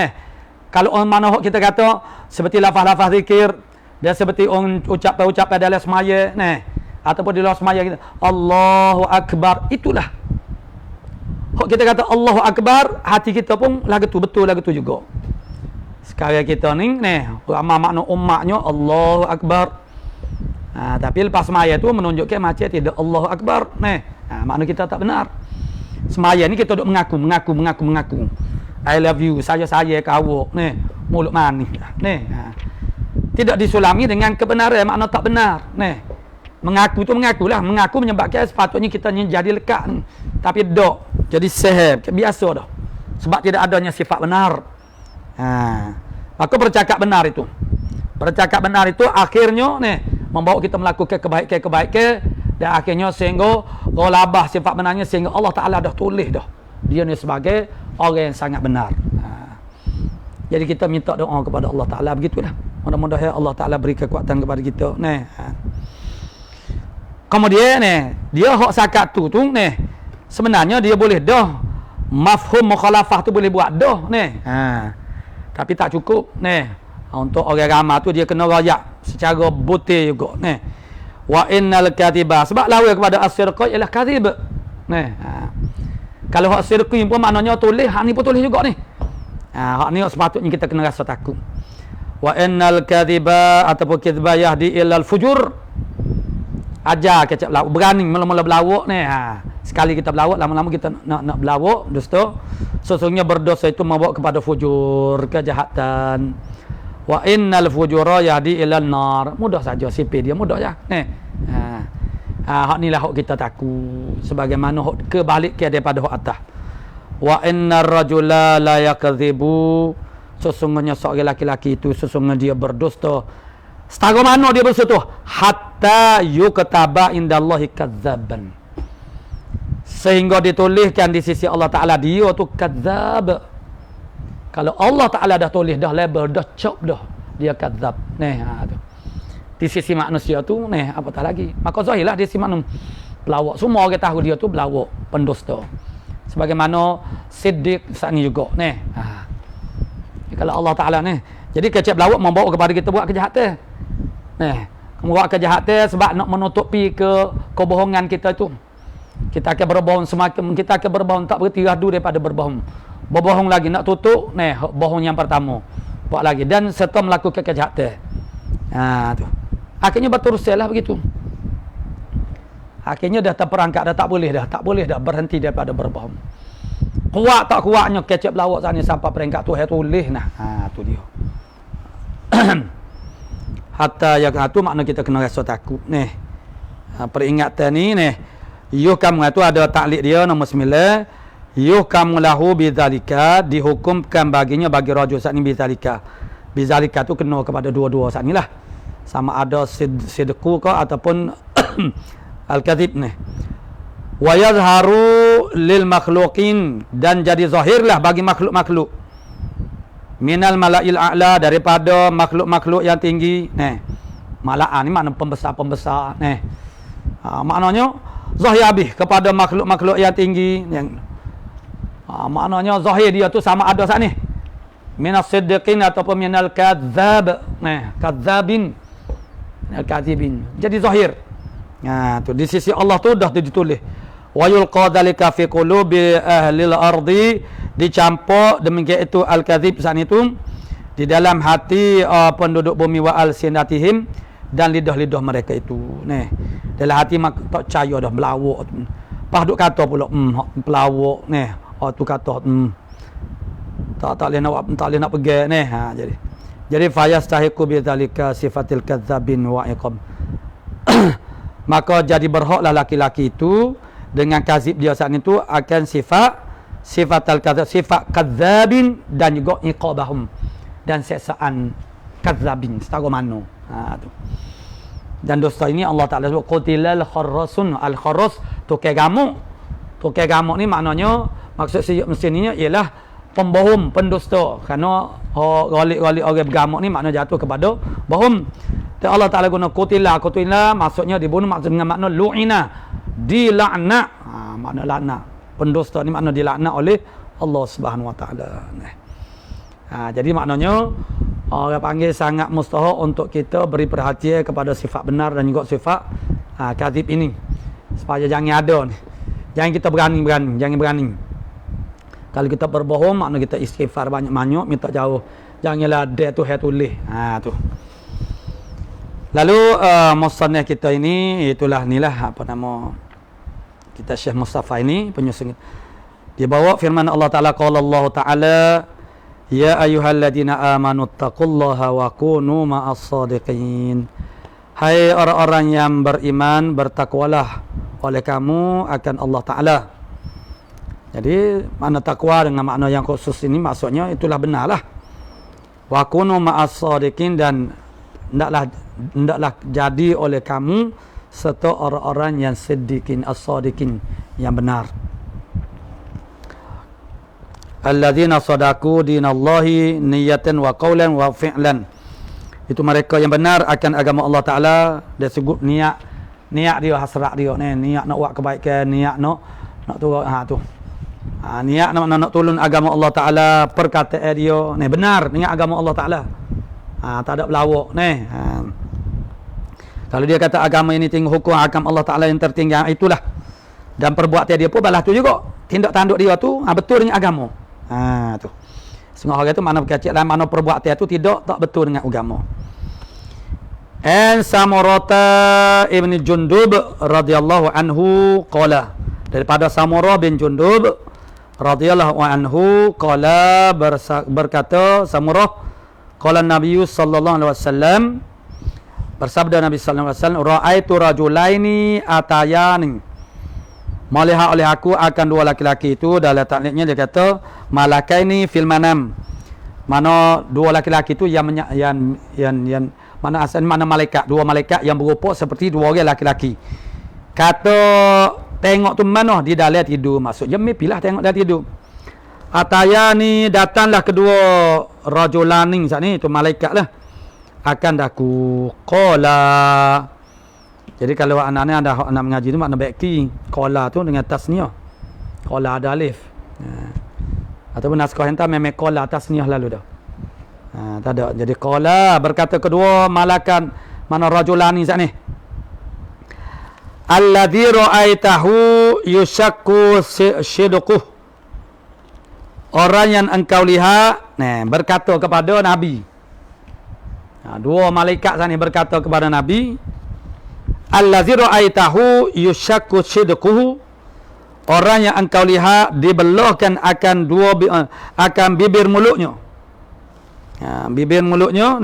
kalau orang mana kita kata seperti lafaz-lafaz zikir, dia seperti orang ucap dalam semaya ataupun di luar semaya kita Allahu Akbar, itulah. Kalau kita kata Allahu Akbar, hati kita pun lagu tu betul, lagu tu juga. Sekarang kita ni ramai makna umatnya Allahu Akbar. Tapi lepas semaya tu menunjukkan macam tidak Allahu Akbar. Makna kita tak benar. Semaya ni kita duk mengaku. I love you, saya kau mulut manis. Tidak disulami dengan kebenaran, makna tak benar. Mengaku tu mengakulah, mengaku menyebabkan sepatutnya kita jadi lekat ni. Tapi dok jadi sahab, biasa dah. Sebab tidak adanya sifat benar. Maka bercakap benar itu akhirnya membawa kita melakukan kebaikan dan akhirnya sehingga ghalabah sifat benarnya, sehingga Allah Taala dah tulis dah dia ni sebagai orang yang sangat benar. Jadi kita minta doa kepada Allah Taala begitulah. Mudah-mudahan Allah Taala beri kekuatan kepada kita. Kemudian dia hak sakat tu sebenarnya dia boleh dah mafhum mukhalafah tu boleh buat dah tapi tak cukup untuk orang ramai tu dia kena rayak secara butir juga wa innal katiba, sebab lawan kepada as-sirqa ialah kadhib. Kalau hak sirqi pun maknanya tulis, hak ni pun tulis juga hak ni sepatutnya kita kena rasa takut. Wa innal katiba ataupun kidba yahdi ilal fujur, ajar kecap belawak, berani mula-mula belawak sekali kita belawak, lama-lama kita nak belawak dusta, sesungguhnya berdosa itu membawa kepada fujur, kejahatan. Wa innal fujura yahdi ilal nar, mudah saja sipir dia, mudah ya. Hak ni lah hak kita takut, sebagaimana hak kebalikan daripada hak atas. Wa innar rajula la yakdzibu, sesungguhnya seorang laki-laki itu sesungguhnya dia berdusta. Setara mana dia berdusta tu? Hatta yukataba indallahi kadzaban, sehingga dituliskan di sisi Allah Taala dia tu kadzab. Kalau Allah Taala dah tulis, dah label, dah cop dah dia kadzab. Tu. Di sisi manusia tu apatah lagi. Maka zahirlah di sisi manusia pelawak, semua orang tahu dia tu pelawak, pendusta. Sebagaimana siddiq saat ni juga kalau Allah Taala jadi kecap pelawak membawa kepada kita buat kejahatan. Buat kejahatan sebab nak menutupi kebohongan kita tu. Kita akan berbohong semakin, kita akan berbohong tak berhenti radu daripada berbohong. Berbohong lagi nak tutup, bohong yang pertama. Buat lagi dan serta melakukan kejahatan. Tu. Akhirnya berterusan lah begitu. Akhirnya dah terperangkap, dah tak boleh dah berhenti daripada berbohong. Kuat tak kuatnya kecap lawak sana sampai peringkat tu tulis tu dia. Hatta yang tu makna kita kena rasa takut peringatan ni yuhkam tu ada taklid dia nombor 9. Yuhkam lahu bidzalika, dihukumkan baginya, bagi rajul saat ni bidzalika. Bidzalika tu kena kepada dua-dua saat ni lah, sama ada sidqu ke ataupun al-kadzib wa yazharu lil makhluqin, dan jadi zahirlah bagi makhluk-makhluk minal malail a'la, daripada makhluk-makhluk yang tinggi. Mala'ah ni makna pembesar-pembesar. Maknanya zahir habis kepada makhluk-makhluk yang tinggi yang maknanya zahir dia tu sama ada saat ni minas siddiqin ataupun minal kadzab. Kadzabin, minal kadzibin, jadi zahir. Tu di sisi Allah tu dah ditulis wa yulqa dzalika fi qulubi ahlil ardi, dicampur demikian itu al-kadzib saat itu di dalam hati penduduk bumi wa al-sinatihim, dan lidah-lidah mereka itu. Nah, dalam hati mak tak percaya dah belawak. Pas duk kata pula pelawak nah, tu kata tak boleh nak pergi nah. Jadi fayastahiqu bidzalika sifatil kadzabin wa iqam. Maka jadi berhaklah laki-laki itu dengan kazib dia saat itu akan sifat al-kadzab, sifat kadzabin, dan juga iqabahum, dan seksaan kadzabin setara mana. Tu. Dan dosa ini Allah Taala sebut qutilal kharrasun. Al-kharras tukar gamuk. Tukar gamuk ni maknanya maksud mestinya ialah pembohong, pendusta. Kerana galik-galik orang bergamuk ni makna jatuh kepada bohong. Dan Allah Taala guna qutila maksudnya dibunuh, maksud dengan makna lu'ina, dilaknat. Makna laknat. Pendusta ni makna dilaknat oleh Allah Subhanahu Wa Taala. Jadi maknanya orang panggil sangat mustahak untuk kita beri perhatian kepada sifat benar dan juga sifat kadzib ini, supaya jangan ada ni. Jangan kita jangan berani. Kalau kita berbohong, makna kita istighfar banyak-banyak, minta jauh. Janganlah dia tu hai tulis. Tu. Lalu musannaf kita ini, itulah nilah apa nama kita Syekh Mustafa ini penyusun. Dia bawa firman Allah Taala, qala Allah Taala, ya ayyuhalladzina amanu taqullaha wa kunu ma'as shadiqin. Hai orang-orang yang beriman, bertakwalah oleh kamu akan Allah Taala. Jadi makna takwa dengan makna yang khusus ini maksudnya itulah benarlah. Wa kunu ma'as shadiqin, dan hendaklah jadi oleh kamu serta orang-orang yang siddiqin, as-shadiqin, yang benar. Alladzina sadaku dinallahi niyatan wa qawlan wa fi'lan. Itu mereka yang benar akan agama Allah Taala. Dia sebut niat dia, hasrat dia ni, niat nak buat kebaikan, niat nak tu tu. Niat nak tolong agama Allah Taala, perkataan dia ni benar dengan agama Allah Taala. Tak ada pelawak ni. Kalau dia kata agama ini tinggal hukum agama Allah Taala yang tertinggal, itulah. Dan perbuatan dia pun balas tu juga. Tindak tanduk dia tu betul dengan agama. Tu. Setengah orang tu mana berkacau dalam mana perbuatan tu tak betul dengan agama. Samurata ibn Jundub radhiyallahu anhu qala, daripada Samurah bin Jundub radhiyallahu anhu qala, berkata Samurah, qala Nabi sallallahu alaihi wasallam, bersabda Nabi sallallahu alaihi wasallam, ra'aitu rajulaini atayani, melihat oleh aku akan dua laki-laki itu. Dalam takliknya dia kata malakaini fil manam, mana dua laki-laki itu yang mana asal mana malaikat, dua malaikat yang berupa seperti dua orang laki-laki. Kata tengok tu mana di dalam tidur, maksudnya mimpilah tengok dalam tidur. Atayani, datanglah kedua rajulani saat ni, tu malaikat lah, akan daku qala. Jadi kalau anak-anak ada nak mengaji tu makna baiki, qala tu dengan tasniah. Qala ada alif. Ataupun naskah hentam memang qala tasniah lalu dah. Tak ada. Jadi qala, berkata kedua malakan, mana rajulani saat ni. Alladzi ra'aitahu yushakku sidquh. Orang yang engkau lihat, berkata kepada Nabi. Dua malaikat saat ni berkata kepada Nabi, allazi ra'aitahu yushakku sidquhu. Orang yang engkau lihat dibelahkan akan bibir mulutnya. Bibir mulutnya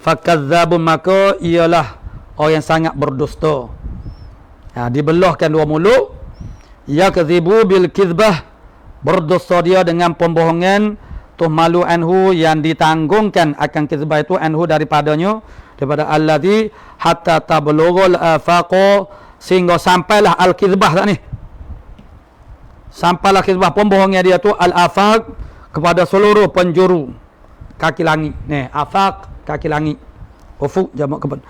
fakadzabun, maka ialah orang yang sangat berdusta. Dibelahkan dua mulut. Yakdzibu bil kizbah, berdusta dia dengan pembohongan. Tuhmalu anhu, yang ditanggungkan akan kizbah itu anhu daripada allazi hatta tablughul afaqo, sehingga sampailah al-kizbah tak ni. Sampailah kizbah pembohongnya dia tu al-afaq, kepada seluruh penjuru kaki langit. Afaq kaki langit. Ufuk jamak kepada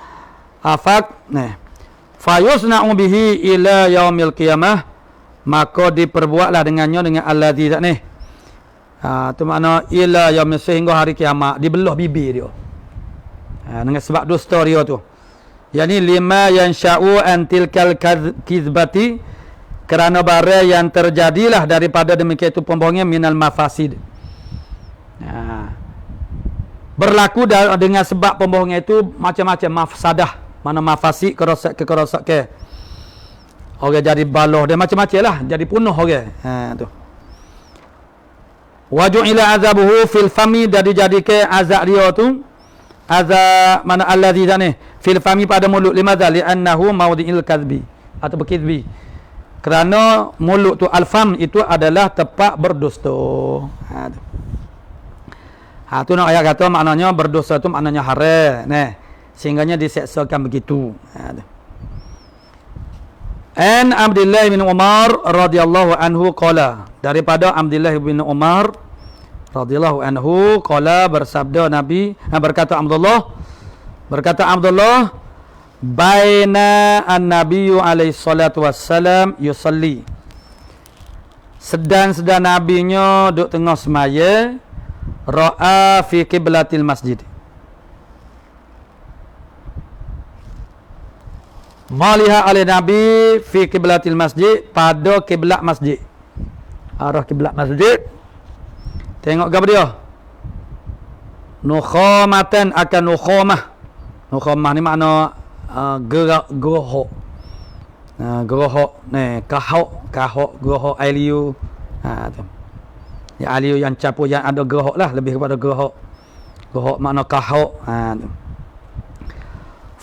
afaq. Fayusna'u bihi ila yaumil qiyamah, maka diperbuatlah dengannya dengan allazi tak ni. Tu makna ila yaumil, sehingga hari kiamat, dibelah bibir dia. Dengan sebab dusta dia tu. Yani lima yansha'u an tilkal kizbati, kerana barang yang terjadilah daripada demikian itu pembohongan minal mafasid. Berlaku dengan sebab pembohongan itu macam-macam mafsadah. Mana mafasid kerosak ke. Orang jadi baloh dia macam-macam lah, jadi punuh orang. Tu. Waju'ila azabuhu fil fami, dan dijadikan azab dia tu azab mana allazi zani fil fami, pada mulut, limadha li'annahu mawdi'il kadhbi atau berkidbi, kerana mulut tu al-fam itu adalah tempat berdusta. Tu nak ayat kata maknanya berdosa tu maknanya haram, sehingganya diseksakan begitu. An Abdullah bin Umar radhiyallahu anhu qala, daripada Abdullah bin Umar radhiyallahu anhu qala, bersabda Nabi, berkata Abdullah, baina an-nabiyyu alaihi salatu wassalam yusalli, sedang nabinya duduk tengah semaya, ra'a fi qiblatil masjid, maliha oleh Nabi fi qiblatil masjid, pada kiblat masjid, arah kiblat masjid. Tengok gambar dia, nukhamatan, akan nukhamah ni makna gerohok, kahok gerohok aliu. Tu ya, aliu yang campur yang ada gerohok lah, lebih kepada gerohok makna kahok. Tu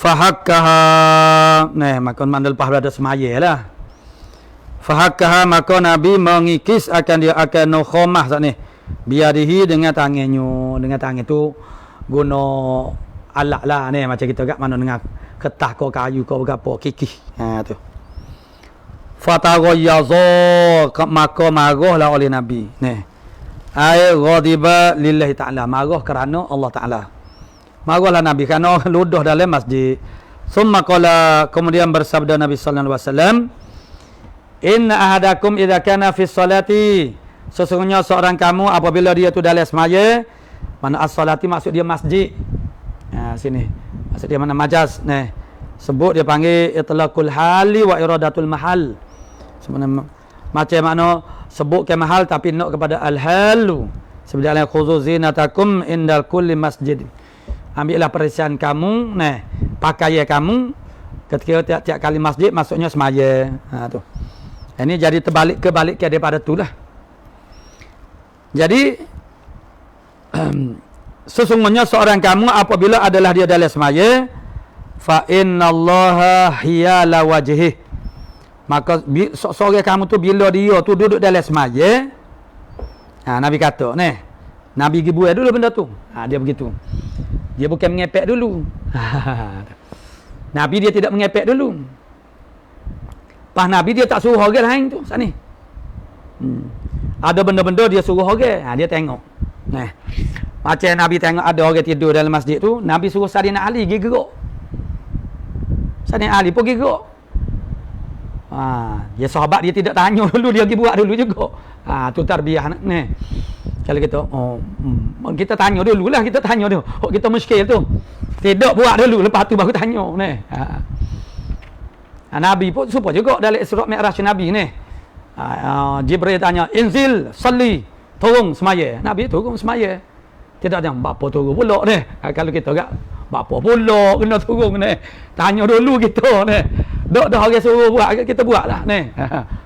fahakkaha, maka mandal lepas berada semaya lah. Fahakkaha, maka Nabi mengikis akan dia akan nukhamah saat ni, biadihi, dengan tangan tu guna alat lah macam kita kat mana dengan ketah ko kayu ko berapa kikih. Tu fataghayaza, maka marahlah oleh Nabi ay ghadiba lillahi ta'ala, marah kerana Allah Ta'ala. Marahlah Nabi kerana ludah dalam masjid. Summa qala, kemudian bersabda Nabi sallallahu alaihi wasallam, inna ahadakum idza kana fi sholati, sesungguhnya seorang kamu apabila dia tu dalam semaya, mana as-salati maksud dia masjid. Sini maksud dia mana majaz. Sebut dia panggil itlaqul hali wa iradatul mahal. Sebenarnya macam mana sebut ke mahal tapi nak kepada al-halu. Sebenarnya khuzu zinatakum indal kulli masjid. Ambillah perhiasan kamu, pakaian kamu ketika tiap-tiap kali masjid, maksudnya semaya. Tu. Ini jadi kebalik ke daripada itulah. Jadi sesungguhnya seorang kamu apabila adalah dia dalam semaya, fa innallaha hiyala wajhi, maka seorang kamu tu bila dia tu duduk dalam semaya, Nabi kata Nabi gibuai dulu benda tu. Dia begitu. Dia bukan mengepek dulu. Nabi dia tidak mengepek dulu. Pas Nabi dia tak suruh orang lain tu sat ni. Ada benda-benda dia suruh orang, dia tengok. Macam Nabi tengok ada orang tidur dalam masjid tu, Nabi suruh Sayyidina Ali pergi gerak. Sayyidina Ali pergi gerak. Dia sahabat dia tidak tanya dulu, dia pergi buat dulu juga. Tu tarbiyah ni. Kalau kita tanya dulu lah, kita tanya dulu. Kita muskil tu. Tidak buat dulu, lepas tu baru tanya ni. Nabi pun supaya juga dalam Isra' Mi'raj Nabi ni. Jibril tanya, "Inzil, salli." Turun semaya. Nabi turun semaya. Tidak ada bapa turun pula ni. Kalau kita agak bapa pula kena turun ni. Tanya dulu kita ni. Dak dah orang suruh buat, kita buatlah ni.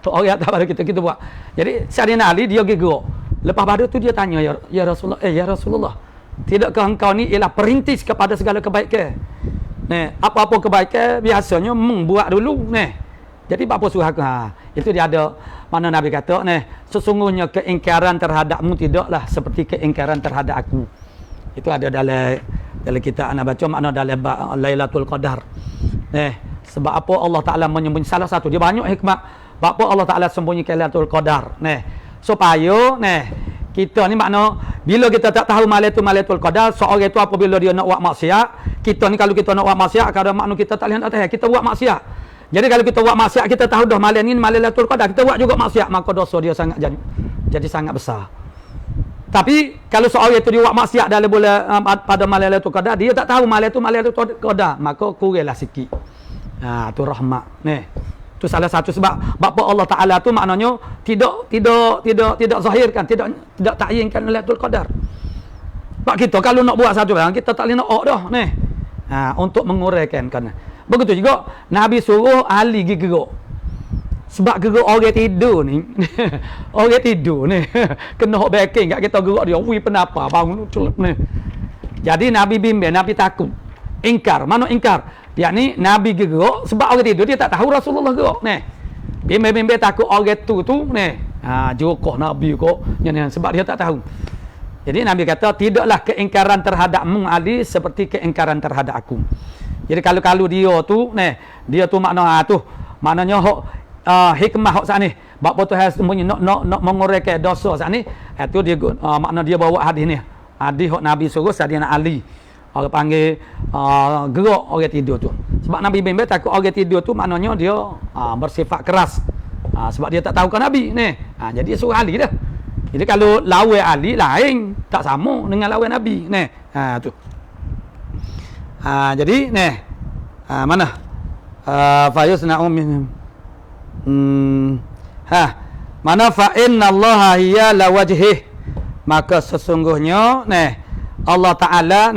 Orang atas pada kita buat. Jadi Sayyidina Ali dia gerak. Lepas pada tu dia tanya, ya Rasulullah, ya Rasulullah, tidakkah engkau ni ialah perintis kepada segala kebaikan? Apa-apa kebaikan biasanya buat dulu ni. Jadi apa suruh aku? Itu dia ada mana Nabi kata sesungguhnya keingkaran terhadapmu tidaklah seperti keingkaran terhadap aku. Itu ada dalam kitab anak baca makna dalam Lailatul Qadar. Sebab apa Allah Taala menyembunyikan salah satu, dia banyak hikmah. Apa Allah Taala sembunyikan Lailatul Qadar. Supaya kita ni makna bila kita tak tahu Lailatul Qadar, seorang itu apabila dia nak buat maksiat, kita ni kalau kita nak buat maksiat, kadang makna kita tak lihat atas, kita buat maksiat. Jadi kalau kita buat maksiat, kita tahu dah malam ni Lailatul Qadar, kita buat juga maksiat, maka dosa dia sangat jadi sangat besar. Tapi kalau seorang itu dia buat maksiat dalam bulan pada malam Lailatul Qadar, dia tak tahu malam itu Qadar, maka kuranglah sikit. Tu rahmat. Tu salah satu sebab apa Allah Taala tu maknanya tidak zahirkan, tidak takyinkan Lailatul Qadar. Sebab kita kalau nak buat satu barang, kita tak boleh nak dah untuk menguraikan kan. Begitu juga Nabi suruh ahli pergi gerak. Sebab gerak orang tidur ni orang tidur ni kena hok backing kat kita gerak dia wi penapa bangun celup ni. Jadi Nabi bimbing, Nabi takut ingkar. Mana ingkar? Yakni Nabi gerak sebab orang tidur dia tak tahu Rasulullah gerak ni. Bimbing takut orang tu ni jokoh Nabi kok sebab dia tak tahu. Jadi Nabi kata tidaklah keingkaran terhadapmu Ali seperti keingkaran terhadap aku. Jadi kalau dia tu dia tu maknanya hok hikmah hok sat ni bab tu has sembunyi nak menguraikan dosa sat ni itu dia makna dia bawa hadis ni hadis hok Nabi suruh Sayyidina Ali orang panggil gerak orang tidur tu sebab Nabi bimbing takut orang tidur tu maknanya dia bersifat keras sebab dia tak tahu kan Nabi ni jadi dia suruh Ali dah. Jadi kalau lawan Ali lain tak sama dengan lawan Nabi ni tu jadi ni mana fayusna'u min mana fa innallaha hiya la wajhih maka sesungguhnya Allah Taala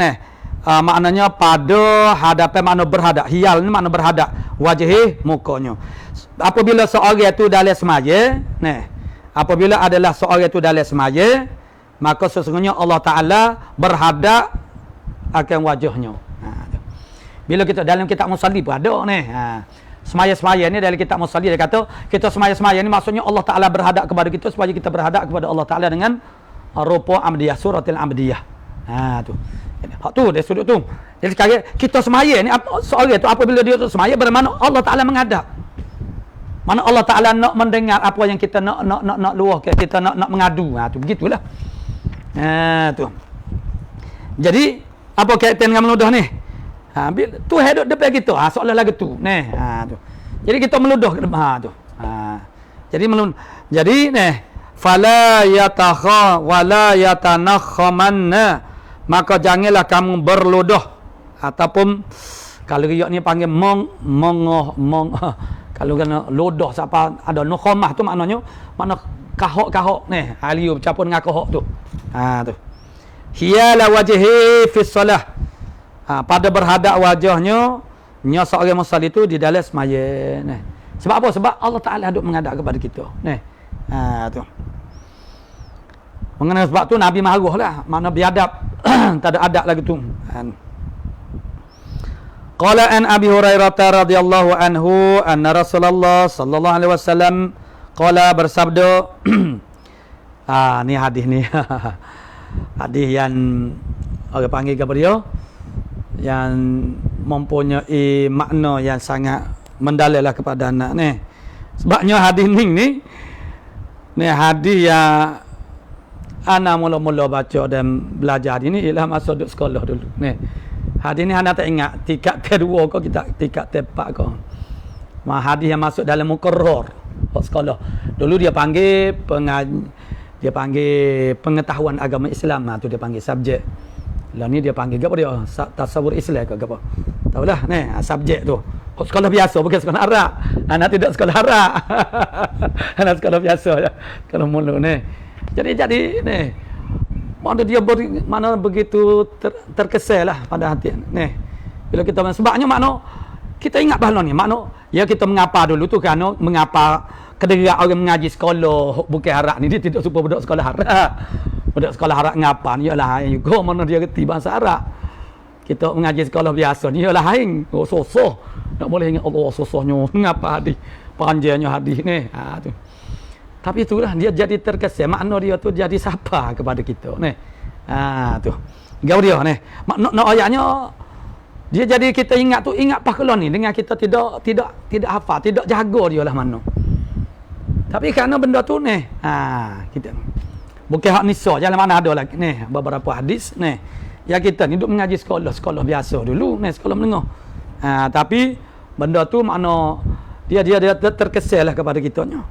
maknanya pada hadapan makna berhadap hiyal ni makna berhadap wajhih mukanya apabila seorang itu dalam semaya apabila adalah seorang itu dalam semaya maka sesungguhnya Allah Taala berhadap akan wajahnya bila kita dalam kitab musalli pun ada semaya-semaya ni dari kitab musalli dia kata kita semaya-semaya ni maksudnya Allah Taala berhadap kepada kita supaya kita berhadap kepada Allah Taala dengan rupa amdiyah suratil amdiyah tu hak tu dari sudut tu. Jadi sekarang kita semaya ni seorang tu apabila dia tu semaya bermakna Allah Taala menghadap mana Allah Taala nak mendengar apa yang kita nak luahkan kita nak mengadu tu begitulah tu. Jadi apa kaitan dengan menuduh ni tu hidup depan kita seolah lagu tu tu. Jadi kita meludah ke depan tu jadi fala yatakha wala yatanakhamanna maka janganlah kamu berludah ataupun kalau riak ni panggil kalau kena ludah siapa ada nukhamah tu maknanya kahok aliu campur dengan kahok tu tu hiyala wajhi fi shalah pada berhadap wajahnya seorang musalli itu di dalam semaya sebab apa sebab Allah Taala duk menghadap kepada kita tu mengenai sebab tu Nabi marahlah mana biadab tak ada adab lagi tu qala an Abi Hurairah radhiyallahu anhu anna Rasulullah sallallahu alaihi wasallam qala bersabda ni hadis ni hadis yang orang panggil kepada dia yang mempunyai makna yang sangat mendalam lah kepada anak ni sebabnya hadis ni hadis yang anak mula-mula baca dan belajar ini ialah masa duduk sekolah dulu hadis ni anak tak ingat tingkat kedua ke kita tingkat tepat ke hadis yang masuk dalam muqarrar sekolah dulu dia panggil pengetahuan agama Islam tu dia panggil subjek. Lah ni dia panggil apa dia? Tasawur Islam ke apa? Tahulah subjek tu. Sekolah biasa bukan sekolah Arab. Anak tidak sekolah Arab. Anak sekolah biasa je. Kalau mula ni. Jadi mana begitu terkesan lah pada hati ni. Bila kita sebabnya makna kita ingat bahawa ni makna ya kita mengapa dulu tu kerana mengapa kedera orang mengaji sekolah bukan Arab ni dia tidak suka budak sekolah Arab. Budak sekolah Arab ngapa ni ialah juga mana dia reti bahasa Arab. Kita mengaji sekolah biasa ni ialah haing sosoh. Tak boleh ingat Allah sosohnya ngapa hadis panjangnya hadis ni tu. Tapi itulah dia jadi terkesan makna dia tu jadi sapa kepada kita ni. Tu. Gau dia ni. Makna ayatnya dia jadi kita ingat tu ingat pakelon ni dengan kita tidak hafal, tidak jaga dia lah mana. Tapi kerana benda tu ni kita bukan hak nisa jalan mana ada lagi ni beberapa hadis ni ya kita ni duduk mengaji sekolah biasa dulu ni sekolah menengah tapi benda tu makna dia terkesan lah kepada kita nya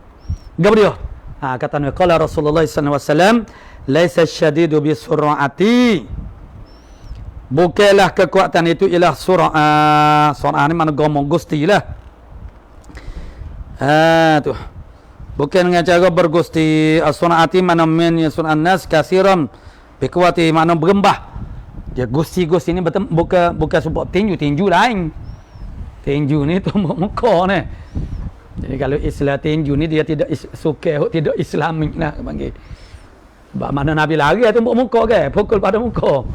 gap dia Kata Nabi qala Rasulullah sallallahu alaihi wasallam, laisa syadidu bi sur'ati. Bukanlah kekuatan itu ialah sur'ah ni mana gomong gusti lah. Tu. Bukan dengan cara bergusti. Sur'ati mana min sur'an nas kasiran bi kuwati mana berembah. Dia gusti-gusti ni bukan sebab tinju lain. Tinju ni tumbuk muka ni. Jadi kalau istilah tinju ni dia tidak suka, tidak islamik lah panggil. Sebab mana Nabi lari tumbuk muka ke, pukul pada muka.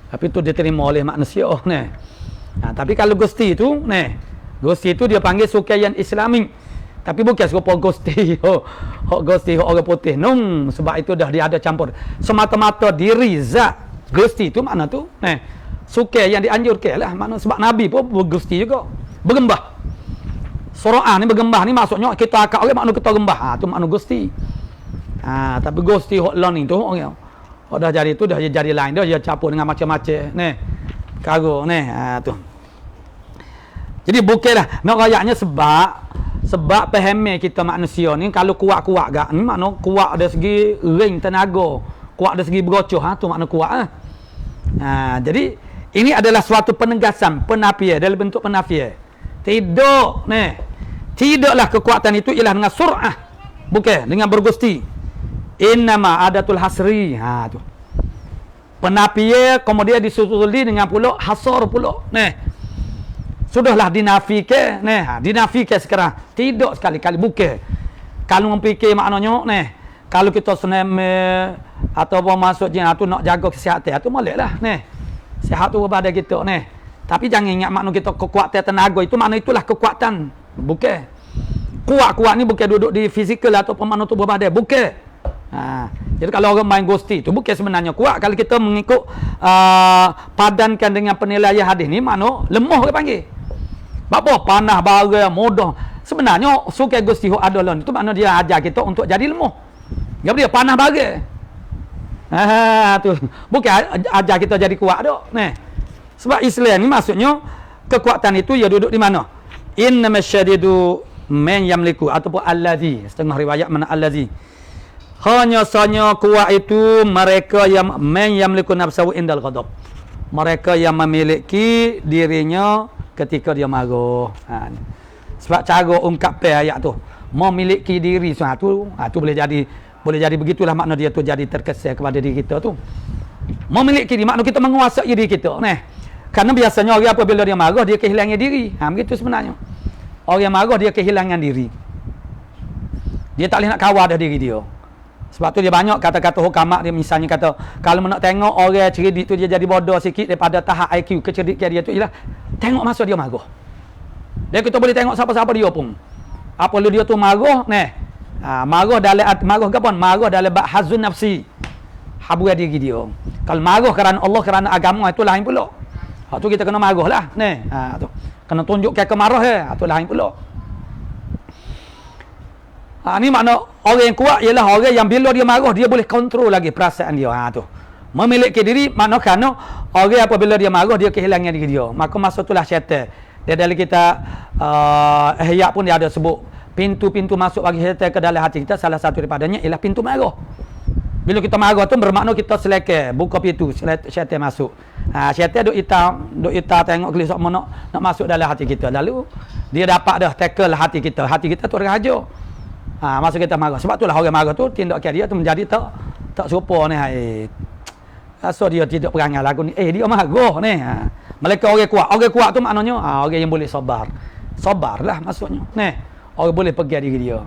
Tapi tu diterima oleh manusia ni. Tapi kalau gusti tu ni, gusti tu dia panggil sukayan islamik. Tapi bukan serupa gusti. Gusti orang putih. Sebab itu dah dia ada campur. Semata-mata diri zat gusti tu makna tu ni. Suka yang dianjurkan lah. Makna sebab Nabi pun bergusti juga. Bergembah. Surah ni bergembah ni maksudnya kita akak orang makna kita gembah. Tu makna gusti. Tapi gusti hok lon ni tu orang. Dah jadi tu dah jadi lain dah, dia campur dengan macam-macam ni. Karo ni tu. Jadi bukanlah nak rayaknya sebab pahamnya kita manusia ni kalau kuat-kuat gak ni makna kuat dari segi ring tenaga, kuat dari segi berocoh tu makna kuat jadi ini adalah suatu penegasan, penafian dalam bentuk penafian. Tidaklah kekuatan itu ialah dengan sur'ah, bukan dengan bergusti. Innama adatul hasri. Tu. Penafian kemudian disusuli dengan pula hasar pula. Sudahlah dinafikan. Dinafikan sekarang. Tidak sekali-kali bukan. Kalau memfikir maknanya kalau kita senam atau masuk jin tu nak jaga kesihatan tu moleklah sihat tu pada kita Tapi jangan ingat makna kita kekuatan tenaga itu makna itulah kekuatan. Bukan. Kuat-kuat ni bukan duduk di fizikal atau makna tubuh badan. Bukan. Jadi kalau orang main gusti tu bukan sebenarnya kuat. Kalau kita mengikut padankan dengan penilaian hadis ni makna lemah ke panggil. Apa panah bara mudah. Sebenarnya suka gusti hok ada lon itu makna dia ajar kita untuk jadi lemah. Enggak dia panah bara. Tu bukan ajar kita jadi kuat dak. Sebab Islam ni maksudnya kekuatan itu ya duduk di mana? Innamasyadidu man yamliku ataupun allazi. Setengah riwayat mana allazi. Hanya saja kuat itu mereka yang yamliku nafsahu indal ghadab. Mereka yang memiliki dirinya ketika dia marah. Sebab cara ungkapan ayat tu memiliki diri tu boleh jadi begitulah makna dia tu jadi terkesan kepada diri kita tu. Memiliki diri makna kita menguasai diri kita Karena biasanya orang apabila dia marah dia kehilangan diri. Begitu sebenarnya. Orang marah dia kehilangan diri. Dia tak boleh nak kawal dah diri dia. Sebab tu dia banyak kata-kata hukamat dia misalnya kata kalau nak tengok orang cerdik tu dia jadi bodoh sikit daripada tahap IQ kecerdikan dia tu ialah tengok masa dia marah. Dan kita boleh tengok siapa-siapa dia pun. Apa lu dia tu marah marah dalam marah apa? Marah dalam bab hazun nafsi. Habuah diri dia. Kalau marah kerana Allah kerana agama itu lain pula. Tu kita kena marahlah tu. Kena tunjukkan kemarah tu lain pula. Ni makna orang yang kuat ialah orang yang bila dia marah dia boleh kontrol lagi perasaan dia. Tu. Memiliki diri makna kerana orang apabila dia marah dia kehilangan diri dia. Maka masa itulah syaitan. Dia dalam kita ihya pun dia ada sebut pintu-pintu masuk bagi syaitan ke dalam hati kita salah satu daripadanya ialah pintu marah. Bila kita marah tu bermakna kita selekeh buka pintu syaitan masuk. Syaitan duk ita tengok kelis nak masuk dalam hati kita. Lalu dia dapat dah tackle hati kita. Hati kita tu raja. Masa kita marah. Sebab itulah orang marah tu tindakan dia tu menjadi tak serupa ni. So dia tidak perangai lagu ni. Dia marah ni. Mereka orang kuat. Orang kuat tu maknanya orang yang boleh sabar. Sabarlah maksudnya. Orang boleh pegang diri dia.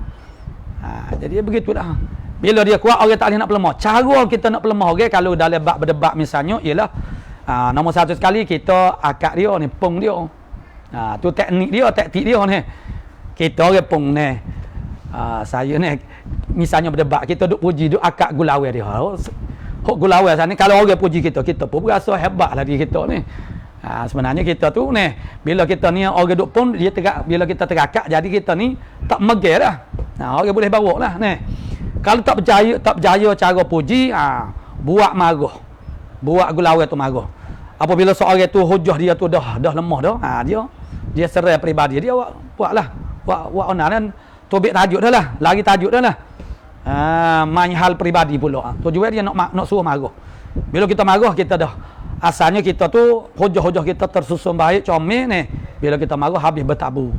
Jadi begitulah. Bila dia kuat orang tak boleh nak pelemah. Cara kita nak pelemah orang kalau dalam bab berdebat misalnya ialah nombor satu sekali kita akak dia ni, pung dia. Tu teknik dia, taktik dia ni. Kita orang pung ni. Saya ni misalnya berdebat kita duk puji duk akak gulawai dia. Hok gulawai sana kalau orang puji kita pun berasa hebatlah diri kita ni. Sebenarnya kita tu ni bila kita ni orang duk pun dia tegak bila kita terakak jadi kita ni tak megah dah. Orang boleh bawa lah ni. Kalau tak berjaya cara puji buat marah. Buat gulawai tu marah. Apabila seorang tu hujah dia tu dah lemah dah. Dia serai peribadi dia buatlah. Buat onaran tobek tajuk dah lah, lari tajuk dah lah. Main hal peribadi pula. Tujuan dia nak suruh marah. Bila kita marah, kita dah asalnya kita tu hujah-hujah kita tersusun baik, comel ni. Bila kita marah habis bertabu.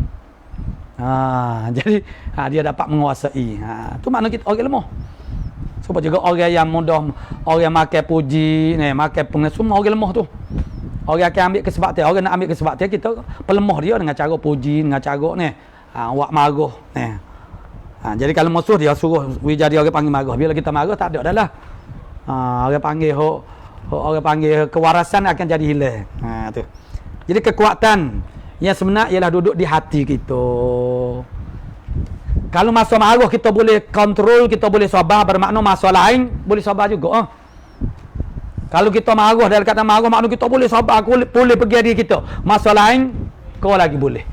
Jadi dia dapat menguasai. Tu makna kita orang lemah. Sebab juga orang yang mudah, orang yang makan puji ni, makan pengenas, semua orang lemah tu. Orang akan ambil kesempatan, orang nak ambil kesempatan, kita pelemah dia dengan cara puji, dengan cara ni. Awak marah ni. Jadi kalau musuh dia suruh jadi orang panggil marah. Bila kita marah tak ada dah lah. Orang panggil orang panggil kewarasan akan jadi hilang. Tu. Jadi kekuatan yang sebenar ialah duduk di hati kita. Kalau masa marah kita boleh kontrol, kita boleh sabar, bermakna masa lain boleh sabar juga. Kalau kita marah dalam kata marah, makna kita boleh sabar, boleh pergi diri kita. Masa lain kau lagi boleh.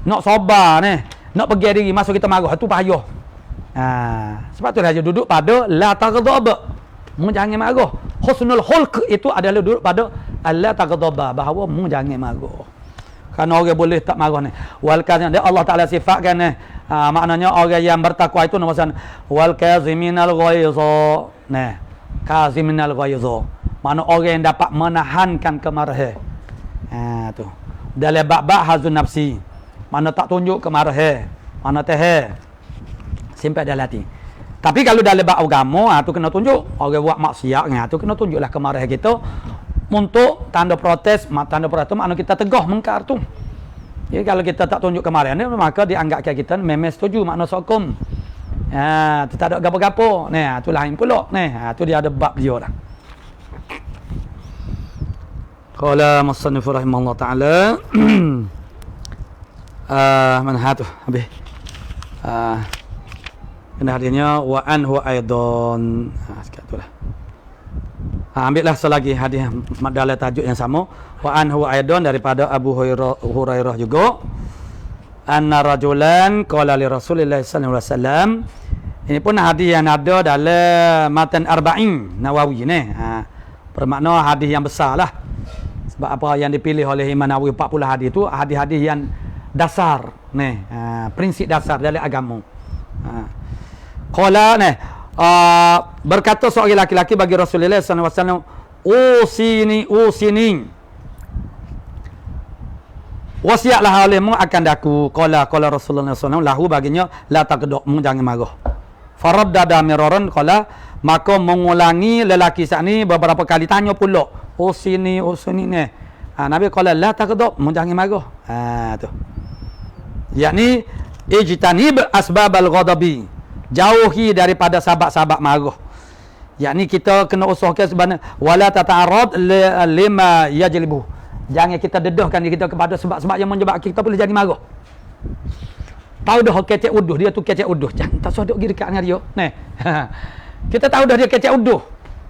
Nak sabar ni, nak pergi diri masa kita marah tu payah. Sebab tu dia duduk pada la taghdab. Jangan marah. Husnul khulq itu adalah duduk pada la taghdab, bahawa jangan marah. Kerana orang boleh tak marah ni. Wal kazim, Allah Taala sifatkan ni, maknanya orang yang bertakwa itu nama wal kaziminal ghaiza. Nah, kaziminal ghaiza. Mana orang yang dapat menahankan kemarahan. Tu. Dalam bab hazun nafsi. Mana tak tunjuk kemarahan, mana tahan. Simpan dalam hati. Tapi kalau dalam bab agama, tu kena tunjuk. Orang buat maksiat, tu kena tunjuklah kemarahan kita. Untuk tanda protes makna kita tegah mengkar tu. Jadi kalau kita tak tunjuk kemarahan ni, maka dianggapkan kita memang setuju, makna sokong. Tu tak ada gapo-gapo. Tu lain pula. Tu dia ada bab dia dah. Qala musannif rahimahullah taala mana tu habis. Kena hadisnya wa anhu aidan. Sekat tu lah. Ambillah selagi hadis dalam tajuk yang sama. Wa anhu aidan daripada Abu Hurairah juga. Anna rajulan qala li Rasulillah sallallahu alaihi wasallam. Ini pun hadis yang ada dalam Matan Arba'in Nawawi ni. Bermakna hadis yang besar lah. Sebab apa yang dipilih oleh Imam Nawawi 40 hadis tu hadis-hadis yang dasar ni, prinsip dasar dalam agama. Qala ni berkata seorang lelaki bagi Rasulullah sallallahu alaihi wasallam, usini wasiatlah olehmu akan daku. Qala Rasulullah sallallahu alaihi wasallam lahu baginya la taqdu, jangan marah. Faraddada miraran qala, maka mengulangi lelaki saat ni beberapa kali tanya pula, usini ni. Nabi qala la taqdu, jangan marah. Tu. Yakni ijtanib asbabal ghadabi, jauhi daripada sebab-sebab marah. Yakni kita kena usahakan sebenarnya wala tata'arrad lima yajlibu. Jangan kita dedahkan diri kita kepada sebab-sebab yang menyebabkan kita boleh jadi marah. Tahu dah kecek uduh, dia tu kecek uduh. Jangan tak sodok pergi dekat dengan dia. Kita tahu dah dia kecek uduh.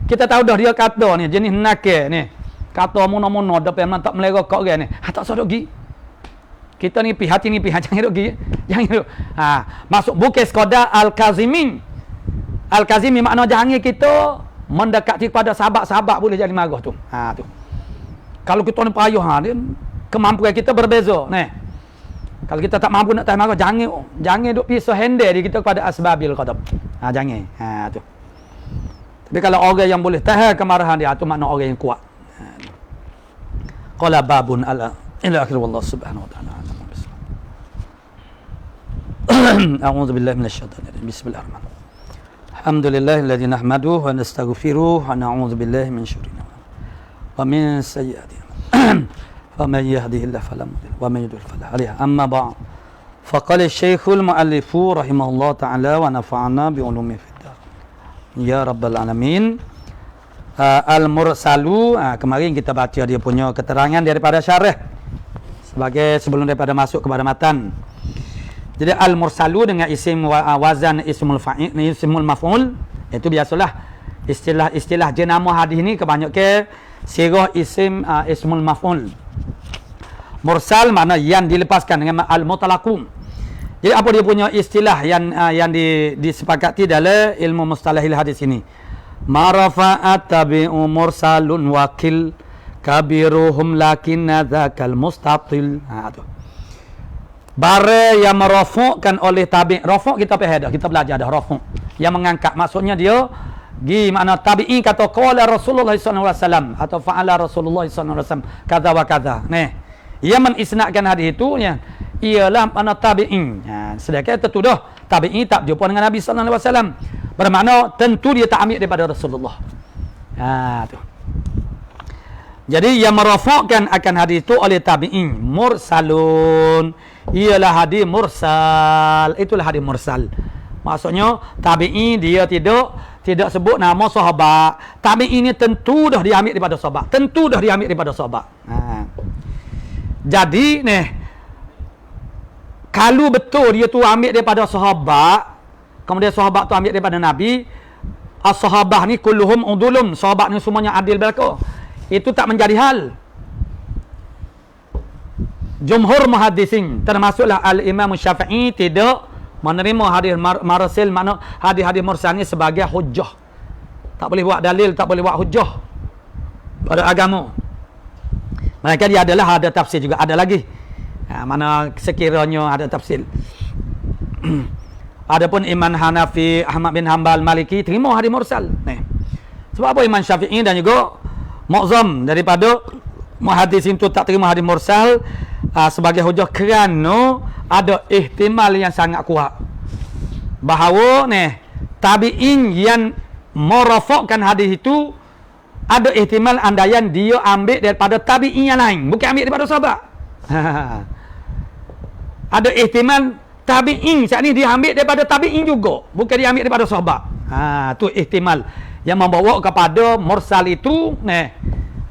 Kita tahu dah dia kata ni jenis nakal ni. Kata mono-mono depan tak melera kau orang ni. Tak sodok pergi. Kita ni hati ni jangan duk pergi. Jangan duk. Masuk bukan sekadar al-kazimin. Al-kazimi makna jangan kita mendekati kepada sahabat-sahabat boleh jadi marah tu. Tu. Kalau kita ni payah dia kemampuan kita berbeza. Kalau kita tak mampu nak tahan marah, jangan duk pisah handle diri kita kepada asbabil ghadab. Jangan. Tu. Tapi kalau orang yang boleh tahan kemarahan dia, tu makna orang yang kuat. Qala babun ala ila akhir wallahu subhanahu wa ta'ala. A'udzu billahi minasyaitonir rajim. Bismillahirrahmanirrahim. Alhamdulillahilladzi nahmaduhu wa nastaghfiruh wa na'udzu billahi min syururi wa min sayyiati a'malina. Faman yahdihillahu fala mudilla wa man yudlil fala hadiya. Amma ba'd. Faqala asy-syaikhul mu'allifu rahimahullah ta'ala wa nafa'ana bi ulumihi fid dar. Ya rabbal alamin. Al-Mursalu, kemarin kita baca dia punya keterangan daripada syarah sebagai sebelum daripada masuk kepada matan. Jadi al-mursalu dengan isim wazan ismul fa'il, ismul maf'ul, itu biasalah istilah jenama hadis ni kebanyakan sirah isim ismul maf'ul. Mursal makna yang dilepaskan dengan al-mutlaqum. Jadi apa dia punya istilah yang disepakati dalam ilmu mustalahil hadis ini? Marafa'at tabi'u mursalun wakil kabiruhum lakinna dzakal mustatil. Tu. Barang yang merafukkan oleh tabi'. Rafuk kita faham dah, kita belajar dah rafuk. Yang mengangkat maksudnya dia makna tabi'i kata qala Rasulullah sallallahu alaihi wasallam atau fa'ala Rasulullah sallallahu alaihi wasallam kaza wa kaza. Ia menisnadkan hadis itu ialah makna tabi'in. Sedangkan tentu dah tabi'i tak jumpa dengan Nabi sallallahu alaihi wasallam. Bermakna tentu dia tak ambil daripada Rasulullah. Tu. Jadi yang merafakkan akan hadis itu oleh tabi'in mursalun, ialah hadis mursal. Itulah hadis mursal. Maksudnya tabi'in dia tidak sebut nama sahabat. Tabi'in ini tentu dah diambil daripada sahabat. Tentu dah diambil daripada sahabat. Jadi kalau betul dia tu ambil daripada sahabat, kemudian sahabat tu ambil daripada Nabi, as-sahabah ni kulluhum udulum, sahabat ni semuanya adil belaka, itu tak menjadi hal. Jumhur muhaddisin termasuklah al-Imam Syafi'i tidak menerima hadis marsil, makna hadis-hadis mursal ni sebagai hujjah. Tak boleh buat dalil, tak boleh buat hujjah pada agama. Mereka dia ada tafsir juga, ada lagi. Mana sekiranya ada tafsir. Adapun Imam Hanafi, Ahmad bin Hanbal, Maliki terima hadis mursal. Sebab apa Imam Syafi'i dan juga mu'zam daripada muhaddis itu tak terima hadis mursal sebagai hujah kerana ada ihtimal yang sangat kuat bahawa tabi'in yang merafakkan hadis itu ada ihtimal andaian dia ambil daripada tabi'in yang lain, bukan ambil daripada sahabat. Ada ihtimal tabi'in saat ni dia ambil daripada tabi'in juga, bukan dia ambil daripada sahabat. Tu ihtimal yang membawa kepada mursal itu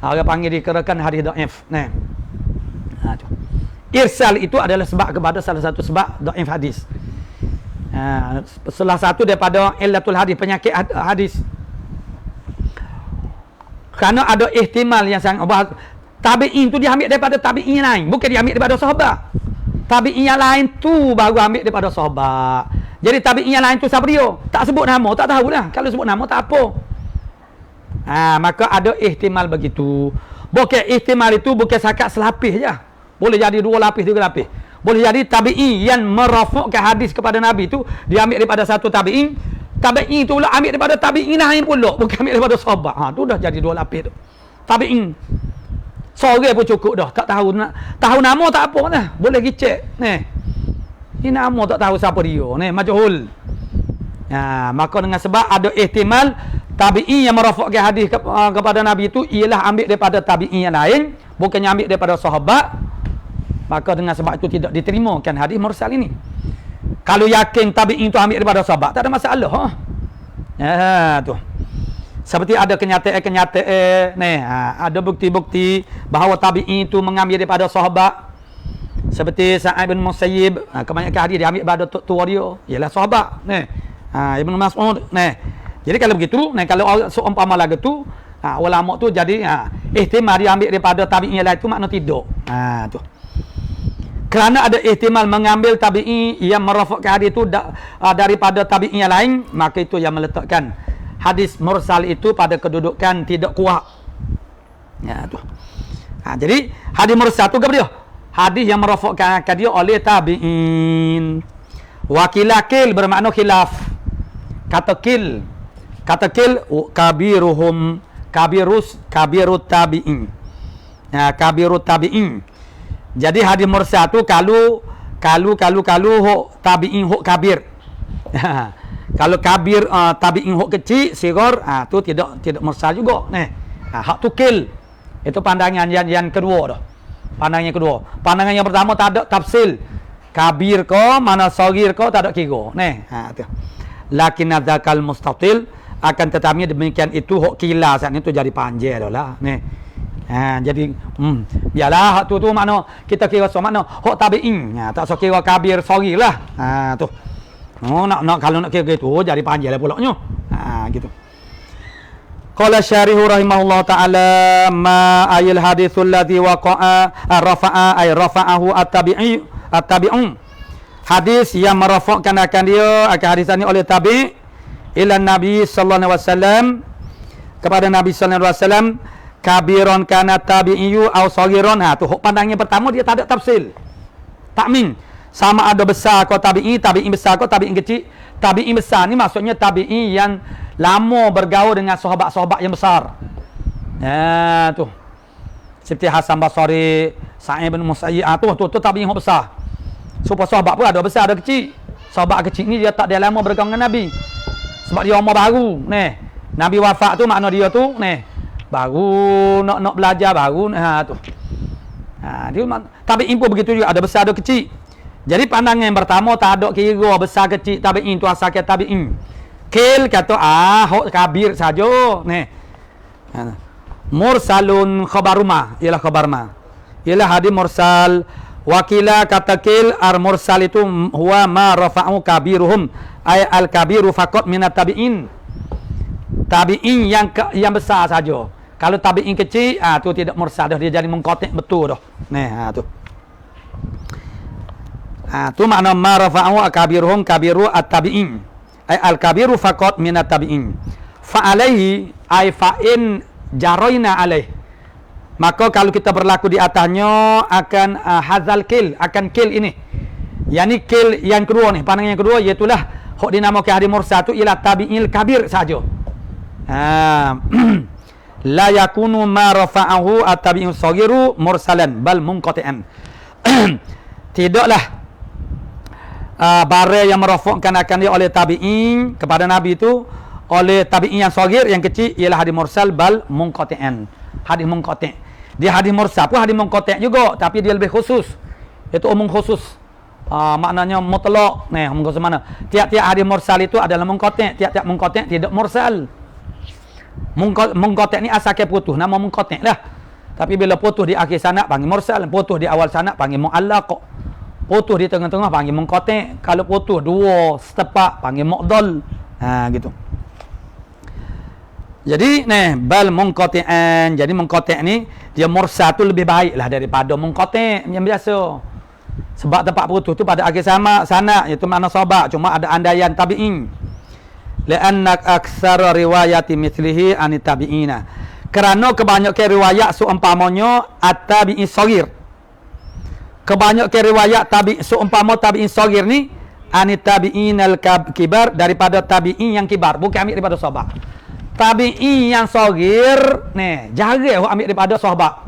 orang panggil dikirakan hadis dhaif. Irsal itu adalah sebab kepada salah satu sebab dhaif hadis. Salah satu daripada illatul hadis, penyakit hadis. Kerana ada ihtimal yang sangat tabi'in tu dia ambil daripada tabi'in yang lain, bukan dia ambil daripada sahabat. Tabi'in yang lain tu baru ambil daripada sahabat. Jadi tabi'in yang lain tu siapa dia? Tak sebut nama, tak tahulah. Kalau sebut nama tak apa. Maka ada ihtimal begitu. Bukan ihtimal itu bukan sakat selapis je. Boleh jadi 2 lapis, 3 lapis. Boleh jadi tabi'in yang merafukkan hadis kepada Nabi tu dia ambil daripada satu tabi'in. Tabi'in tu pula ambil daripada tabi'in lain pula, bukan ambil daripada sahabat. Tu dah jadi 2 lapis tu. Tabi'in sore pun cukup dah. Tak tahu nama tak apa dah. Boleh pergi cek. Ini nama tak tahu siapa dia. Majhul. Maka dengan sebab ada ihtimal tabi'in yang merafakkan hadis kepada Nabi itu ialah ambil daripada tabi'in yang lain, bukannya ambil daripada sahabat. Maka dengan sebab itu tidak diterimakan hadis mursal ini. Kalau yakin tabi'in itu ambil daripada sahabat, tak ada masalah. Tu. Seperti ada kenyataan ada bukti-bukti bahawa tabi'in itu mengambil daripada sahabat. Seperti Sa'id bin Musayyib, kebanyakan hadis dia ambil daripada tua dia, ialah sahabat. Ibnu Mas'ud. Jadi kalau begitu, kalau seumpama lagu tu, ulama tu jadi ihtimal dia ambil daripada tabi'in yang lain tu makna tidak. Tu. Kerana ada ihtimal mengambil tabi'in yang merafakkan hadis itu daripada tabi'in yang lain, maka itu yang meletakkan hadis mursal itu pada kedudukan tidak kuat. Tu. Jadi hadis mursal tu apa dia? Hadis yang merafakkan dia oleh tabi'in. Wakilakil bermakna khilaf. Kata kil kabiruhum kabirut tabi'in. Kabirut tabi'in. Jadi hadis mursal tu kalau tabi'in hok kabir. Kalau kabir tabi'in hok kecil sigar, tu tidak mursal juga. Hak tu kil. Itu pandangan yang kedua dah. Pandangan yang kedua. Pandangan yang pertama tak ada tafsil. Kabir ko mana sagir ko tak ada kira. Tu. Lakin adzakal mustatil, akan tetapi demikian itu hok kila saat itu jadi panjang dah lah. Jadi biarlah hak tu makna kita kira makna hok tabi'in. Tak so kira kabir sagir lah. Tu. Nak kalau nak kira gitu jadi panjang lah pulaknya. Gitu. Qala syarihu rahimahullah ta'ala ma ayil hadithul ladzi waqa'a rafa'ahu at-tabi'un. Hadis yang merafakkan akan dia akan hadis ini oleh tabi' ila Nabi sallallahu alaihi wasallam, kepada Nabi sallallahu alaihi wasallam, kabiron kana tabi'iyu aw saghiron. Tu pandangnya pertama dia tak ada tafsil. Takmin. sama ada besar kau tabi'in besar kau tabi'in kecil. Tabi'in besar ni maksudnya tabi'in yang lama bergaul dengan sahabat-sahabat yang besar. Tu. Seperti Hasan Basri, Sa'id bin Musayyib, tu tabi'in yang besar. Supaya sahabat pun ada besar ada kecil. Sahabat kecil ni dia tak dia lama bergaul dengan Nabi. Sebab dia umur baru. Nabi wafat tu makna dia tu baru nak belajar baru tu. Dia tabi'in pun begitu juga, ada besar ada kecil. Jadi pandangan yang pertama tak ada kira besar kecil tabi'in tu asal kata tabi'in. Kil kata hok kabir saja. Mursalun khabaruma, ialah khabarma. Ialah hadis mursal. Wakila kata kil mursal itu huwa ma rafa'u kabiruhum ay al kabiru faqat minat tabi'in. Tabi'in yang besar saja. Kalau tabi'in kecil tu tidak mursal dah, dia jadi mengkotek betul dah. Tu. Tu makna ma rafa'u kabiruhum kabiru at-tabi'in. Ay al-kabiru faqat minat tabi'in. Fa alaihi ay fa'in jaraina alaih. Maka kalau kita berlaku di atasnya akan hazal kil, akan kil ini. Yani kil yang kedua ni, pandangan yang kedua iaitulah hok dinamakan hadis mursal tu ialah tabi'il kabir saja. La yakunu ma rafa'ahu at-tabi'us saghiru mursalan bal munqati'an. Tidaklah barang yang merafakkan akan dia oleh tabi'in kepada Nabi itu oleh tabi'in yang saghir yang kecil ialah hadis mursal bal munqati'an. Hadis munqati'. Dia hadis mursal pun hadis munqati' juga tapi dia lebih khusus. Itu umum khusus. Maknanya mutlak. Umum khusus mana? Tiap-tiap hadis mursal itu adalah munqati', tiap-tiap munqati' tidak mursal. Munqati' ni asalnya putus, nama munqati' lah. Tapi bila putus di akhir sanad panggil mursal, putus di awal sanad panggil mu'allaq. Putus di tengah-tengah panggil munqati'. Kalau putus dua setepak panggil mu'dhal. Gitu. Jadi bal munqati'an. Jadi munqati' ni dia mursal tu lebih baiklah daripada munqati' yang biasa. Sebab tempat putus tu pada akhir sanad iaitu makna sahabat, cuma ada andaian tabi'in. Li'anna aktsara riwayati mithlihi an tabi'ina. Kerana kebanyakan riwayat seumpamanya at-tabi'in saghir. Kebanyakan riwayat seumpama tabi'in saghir ni an tabi'in al-kibar daripada tabi'in yang kibar, bukan ambil daripada sahabat. Tabi'in yang saghir jarang ambil daripada sahabat.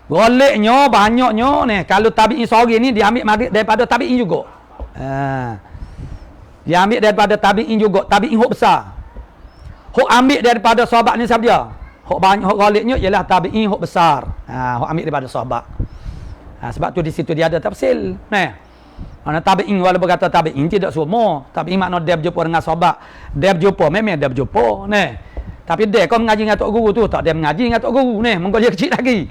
Goleknya banyaknya kalau tabi'in saghir ni dia ambil daripada tabi'in juga. Dia ambil daripada tabi'in juga, tabi'in hok besar. Hok ambil daripada sahabat ni siapa dia? Hok banyak hok goleknya ialah tabi'in hok besar. Hok ambil daripada sahabat. Sebab tu di situ dia ada tafsil. Mana tabi'in walaupun kata tabi'in tidak semua. Tabi'in makna dia berjumpa dengan sahabat. Dia berjumpa memang dia berjumpa. Tapi dia kau mengaji dengan tok guru tu tak dia mengaji dengan tok guru mengko dia kecil lagi.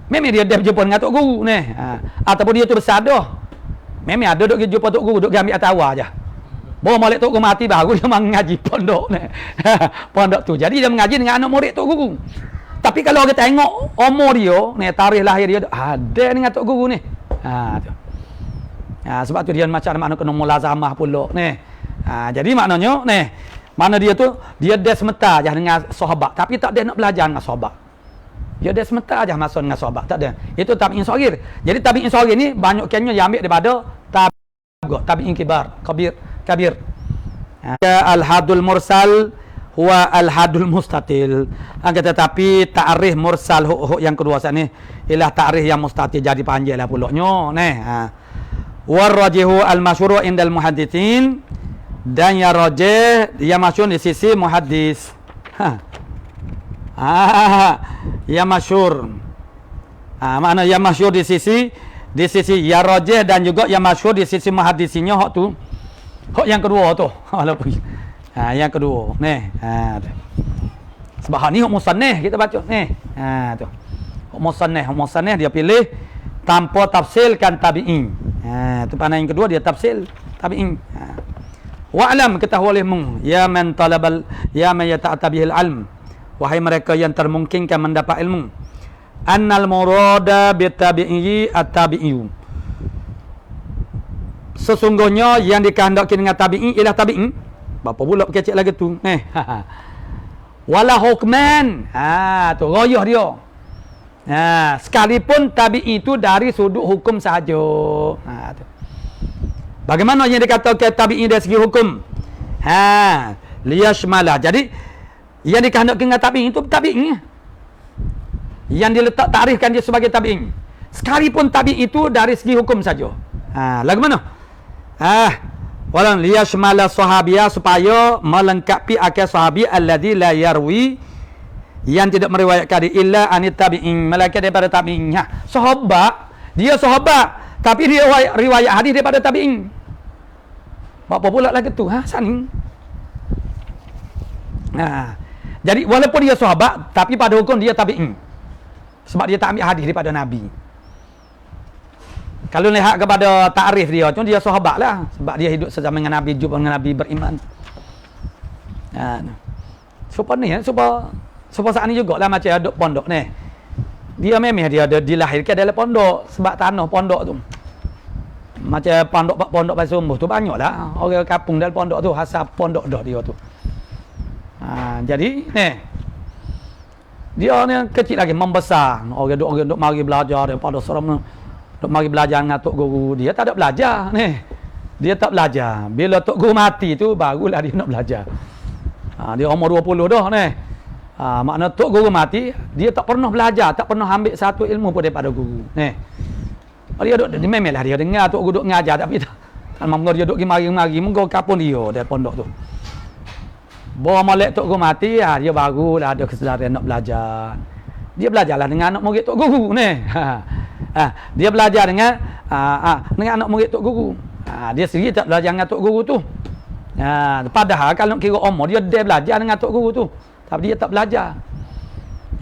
Memang dia berjumpa dengan tok guru ataupun dia tu besar dah. Memang ada duk jumpa tok guru duk ambil atas awal aja. Bawa molek tok guru mati baru dia mengaji pondok pondok tu. Jadi dia mengaji dengan anak murid tok guru. Tapi kalau kita tengok umur dia tarikh lahir dia ada dengan tok guru tu. Sebab tu dia macam makna kena mulazamah pula jadi maknanya mana dia tu dia semata aja dengan sahabat tapi tak ada nak belajar dengan sahabat. Dia semata aja masuk dengan sahabat, tak ada. Itu tabi'in saghir. Jadi tabi'in saghir ni banyaknya yang ambil daripada tabi'in kabir. Al-hadul mursal huwa al-hadul mustatil. Tetapi ta'rif mursal yang kedua saat ni ialah ta'rif yang mustatil, jadi panjanglah pulaknya warrajihu al-masyhur indal muhadditsin, dan yang rajih yang masyhur di sisi muhaddis. Yang masyhur. Makna yang masyhur di sisi yang rajih dan juga yang masyhur di sisi muhaddisinya hak tu. Hak yang kedua tu. Yang kedua sebab hak ni hak musannaf kita baca tu. Hak musannaf dia pilih tanpa tafsilkan tabi'in. Tu pandangan yang kedua dia tafsil tabi'in. Wa'lam ketahui olehmu ya man yata'tabihil ilm, wahai mereka yang termungkinkan mendapat ilmu, annal murada bitabi'i at-tabi'i. Sesungguhnya yang dikehendaki dengan tabi'i ialah tabi'in. Berapa pula kecil lagi tu wala hukman. Tu rayah dia. Sekalipun tabi'i itu dari sudut hukum sahaja. Tu. Bagaimana yang dikatakan tabi'i dari segi hukum? Liyashmalah. Jadi yang dikehendaki dengan tabi'i itu tabi'i. Yang diletak takrifkan dia sebagai tabi'i. Sekalipun tabi'i itu dari segi hukum saja. Lagu mana? Walan liyashmala sahabiyah, supaya melengkapi akal sahabi alladzi la yarwi, yang tidak meriwayatkan illa anit tabi'in, melainkan daripada tabi'in. Sahabat, dia sahabat, tapi dia riwayat hadis daripada tabi'in. Apa pula lagi tu? Saning. Jadi walaupun dia sahabat, tapi pada hukum dia tabi'in. Sebab dia tak ambil hadis daripada Nabi. Kalau lihat kepada takrif dia, cuma dia sahabat lah. Sebab dia hidup sezaman dengan Nabi, jumpa dengan Nabi, beriman. Supaya ni, supaya saat ni jugalah macam duduk pondok ni. Dia memang dia dilahirkan dalam pondok. Sebab tanah pondok tu. Macam pondok Pasir Sumbuh tu banyak lah. Orang kampung dalam pondok tu, asal pondok dah dia tu. Jadi, ni. Dia ni kecil lagi, membesar. Orang duk mari belajar daripada seram. Duk mari belajar dengan tok guru. Dia tak ada belajar ni. Dia tak belajar. Bila tok guru mati tu barulah dia nak belajar. Dia umur 20 dah ni. Makna tok guru mati, dia tak pernah belajar, tak pernah ambil satu ilmu pun daripada guru. Ni. Dia memelah dia dengar tok guru duk ngajar, tapi tak mampu dia duk mari-mari mengko kapun dia dari pondok tu. Bawa molek tok guru mati, dia barulah ada kesedaran nak belajar. Dia belajarlah dengan anak murid tok guru ni. Dia belajar dengan anak murid tok guru. Dia sendiri tak belajar dengan tok guru tu. Padahal kalau kira umur dia belajar dengan tok guru tu, tapi dia tak belajar.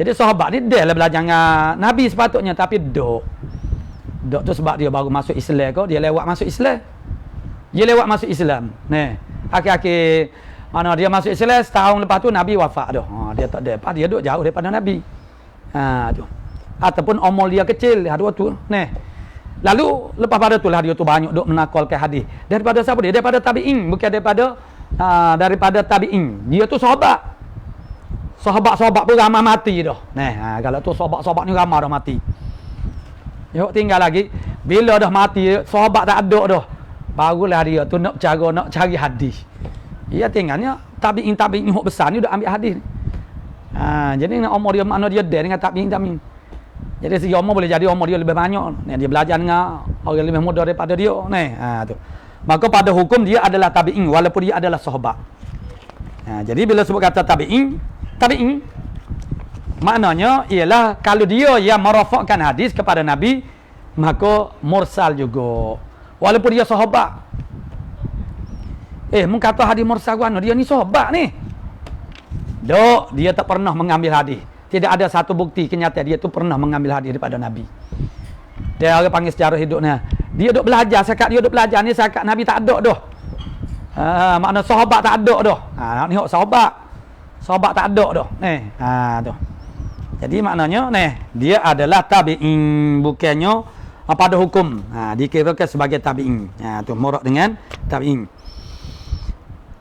Jadi sahabat ni dia lah belajar dengan Nabi sepatutnya, tapi dok tu sebab dia baru masuk Islam kau, dia lewat masuk Islam. Dia lewat masuk Islam. Akhir-akhir mana dia masuk Islam, setahun lepas tu Nabi wafat dah. Dia tak ada, dia duduk jauh daripada Nabi. Tu. Ataupun umur dia kecil waktu ni. Lalu lepas pada itulah dia tu banyak duk menakalkan hadis. Daripada siapa dia? Daripada tabi'in, bukan daripada tabi'in. Dia tu sahabat. Sahabat-sahabat pun ramai mati dah. Kalau tu sahabat-sahabat ni ramai dah mati. Yuk tinggal lagi bila dah mati sahabat tak ada dah. Barulah dia tu nak cari hadis. Dia tinggalnya tabi'in hok besar ni dah ambil hadis. Jadi umur dia makna dia dengan tabi'in. Jadi segi umur boleh jadi umur dia lebih banyak. Dia belajar dengan orang lebih muda daripada dia. Tu. Maka pada hukum dia adalah tabi'in walaupun dia adalah sahabat. Jadi bila sebut kata tabi'in, maknanya ialah kalau dia yang merafakkan hadis kepada Nabi, maka mursal juga. Walaupun dia sahabat. Mengkata hadis mursal kan, dia ni sahabat ni. Dia tak pernah mengambil hadis. Tidak ada satu bukti kenyataan dia tu pernah mengambil hadis daripada Nabi. Dia orang panggil sejarah hidupnya. Dia duk belajar, sekat dia duk belajar ni sekat Nabi tak ada dah. Makna sahabat tak ada dah. Ni hok sahabat. Sahabat tak ada dah. Tu. Jadi maknanya dia adalah tabi'in, bukannya pada hukum. Dikirakan sebagai tabi'in. Tu murak dengan tabi'in.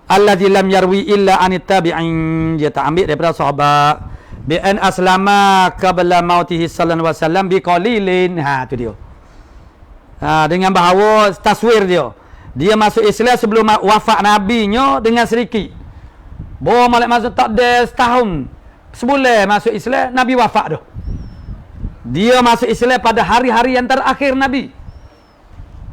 Alladzi lam yarwi illa anit tabi'in, dia tak ambil daripada sahabat. Bi an aslama qabla mautihi sallallahu alaihi wasallam bi qalilin. Tu dia. Dengan bahawa taswir dia masuk Islam sebelum wafat nabinya dengan sedikit. Bawa malik masuk tak ada setahun, sebulan masuk Islam, Nabi wafat dah. Dia masuk Islam pada hari-hari yang terakhir Nabi.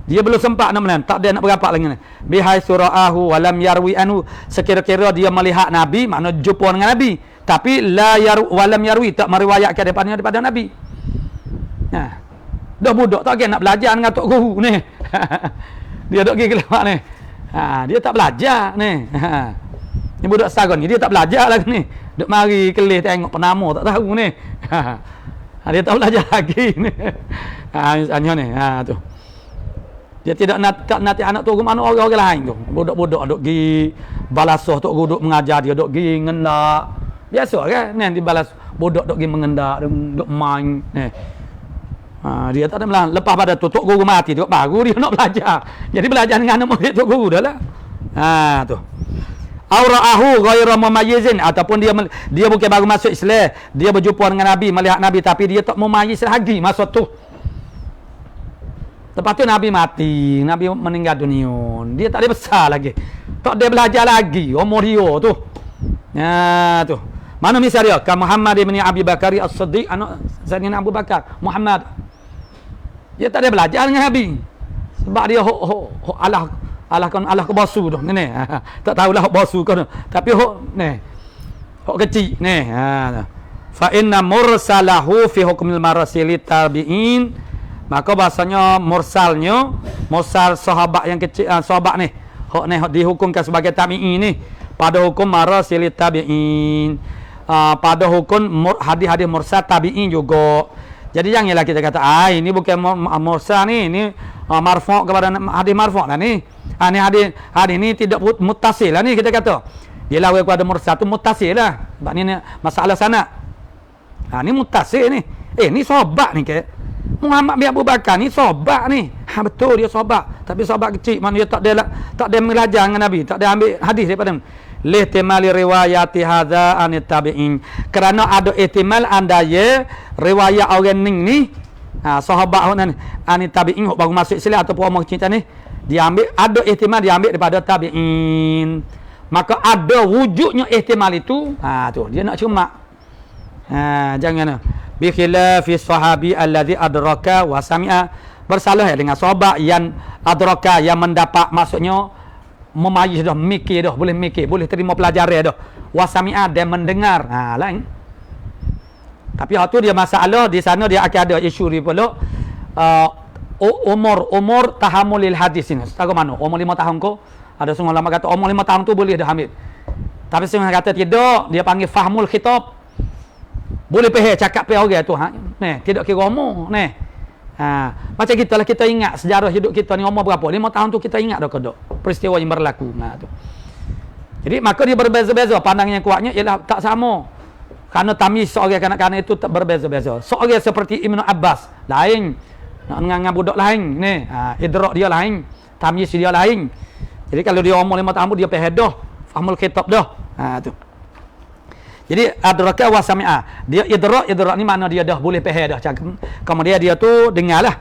Dia belum sempat tak ada nak berapa lagi. Bihai suraahu walam yarwi anhu, sekira-kira dia melihat Nabi, makna jumpa dengan Nabi, tapi walam yarwi, tak meriwayatkan daripada Nabi. Dah budak tak nak belajar dengan tok guru ni. Dia dok pergi keluar ni. Dia tak belajar ni. Ni budak setahun ni dia tak belajar lagi ni. Duk mari kelih tengok penama tak tahu ni. Dia tak belajar lagi ni. Misalnya ni. Tu. Dia tidak nak anak tu ke mana orang lain tu. Budak-budak duk pergi balasah tok guru duk mengajar dia duk pergi ngendak. Biasa kan ni dibalas budak duk pergi mengendak, duk main ni. Dia tak ada melang. Lepas pada tu tok guru mati tu baru dia nak belajar. Jadi belajar dengan anak murid tok guru dah lah. Tu. aura'ahu ghairu mumayyizin, ataupun dia bukan baru masuk Islam, dia berjumpa dengan Nabi, melihat Nabi tapi dia tak mumayyiz lagi masa tu. Lepas tu Nabi mati, Nabi meninggal dunia. Dia tak ada besar lagi. Tak ada belajar lagi umur dia tu. Ya tu. Mana misal dia? Ka Muhammad bin Abi Bakar As-Siddiq, anak Sayyidina Abu Bakar, Muhammad. Dia tak ada belajar dengan Nabi. Sebab dia Allah ke basu tu. Ni. Tak tahulah basu kan. Tapi hok kecil ni. Fa inna mursalahu fi hukmil marasil tabi'in. Maka bahasanya mursal sahabat yang kecil, sahabat ni hok dihukumkan sebagai tabi'in ni pada hukum marasil tabi'in, pada hukum hadis-hadis mursal tabi'in juga. Jadi janganlah kita kata ini bukan mursal ni, ini marfu' kepada hadis marfu' lah ni. Ni hadis ni tidak muttasil lah ni, kita kata dia lawan kepada mursal tu muttasil lah. Sebab ni masalah sanad. Ni muttasil ni. Ni sahabat ni ke Muhammad bin Abu Bakar ni sahabat ni. Betul dia sahabat, tapi sahabat kecil, mana dia tak ada belajar dengan Nabi, tak ada ambil hadis daripada lihtimali riwayati hadza anit tabi'in. Kerana ada ihtimal andaya riwayat orang ni sahabat anit tabi'in baru masuk Islam ataupun orang cinta ni, dia ambil, ada ihtimal dia ambil daripada tabi'in. Maka ada wujudnya ihtimal itu, tu dia nak cuma jangan bi khilafi sahabi alladhi adraka wa sami'a, bersalah dengan sahabat yang adraka, yang mendapat, maksudnya memayyiz dah, mikir dah, boleh mikir, boleh terima pelajaran dah, wa sami'a, dan mendengar. Lain. Tapi waktu dia masalah di sana, dia akan ada isu dia pula umur tahammulil hadis ini. Tahu mana? Umur 5 tahun ko? Ada setengah ulama kata umur 5 tahun tu boleh dah ambil. Tapi setengah kata tidak, dia panggil fahmul khitab. Boleh cakap orang tu tidak kira umur macam kita lah, kita ingat sejarah hidup kita ni umur berapa, 5 tahun tu kita ingat dah ke tak peristiwa yang berlaku tu. Jadi maka dia berbeza-beza, pandang yang kuatnya ialah tak sama, kerana tamyiz seorang kanak-kanak itu tak berbeza-beza. Seorang seperti Ibnu Abbas lain dengan budak lain ni, idrak dia lain, tamyiz dia lain. Jadi kalau dia umur 5 tahun dia faham dah, fahmul kitab dah tu. Jadi adraka wa sami'a, dia idrak ni makna dia dah boleh faham dah. Kemudian dia tu dengarlah.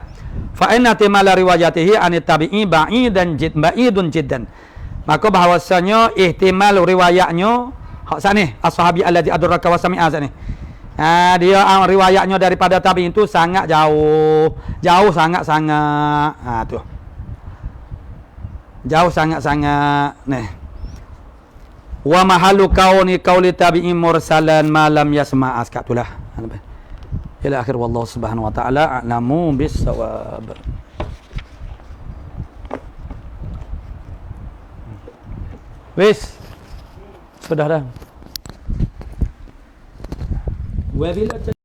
Fa inna timala riwayatihi an tabi'i ba'idun jiddan. Maka bahawasanya ihtimal riwayatnya hak sani as-sahabi alladhi adraka wa sami'a sani. Dia riwayatnya daripada tabi'in itu sangat jauh sangat-sangat. Tu. Jauh sangat-sangat. Wa mahallu kauni qauli tabi'in mursalan ma lam yasma' askatulah. Ila akhir wallahu subhanahu wa ta'ala a'lamu bis-shawab. Wis. Sudah dah. Wa bila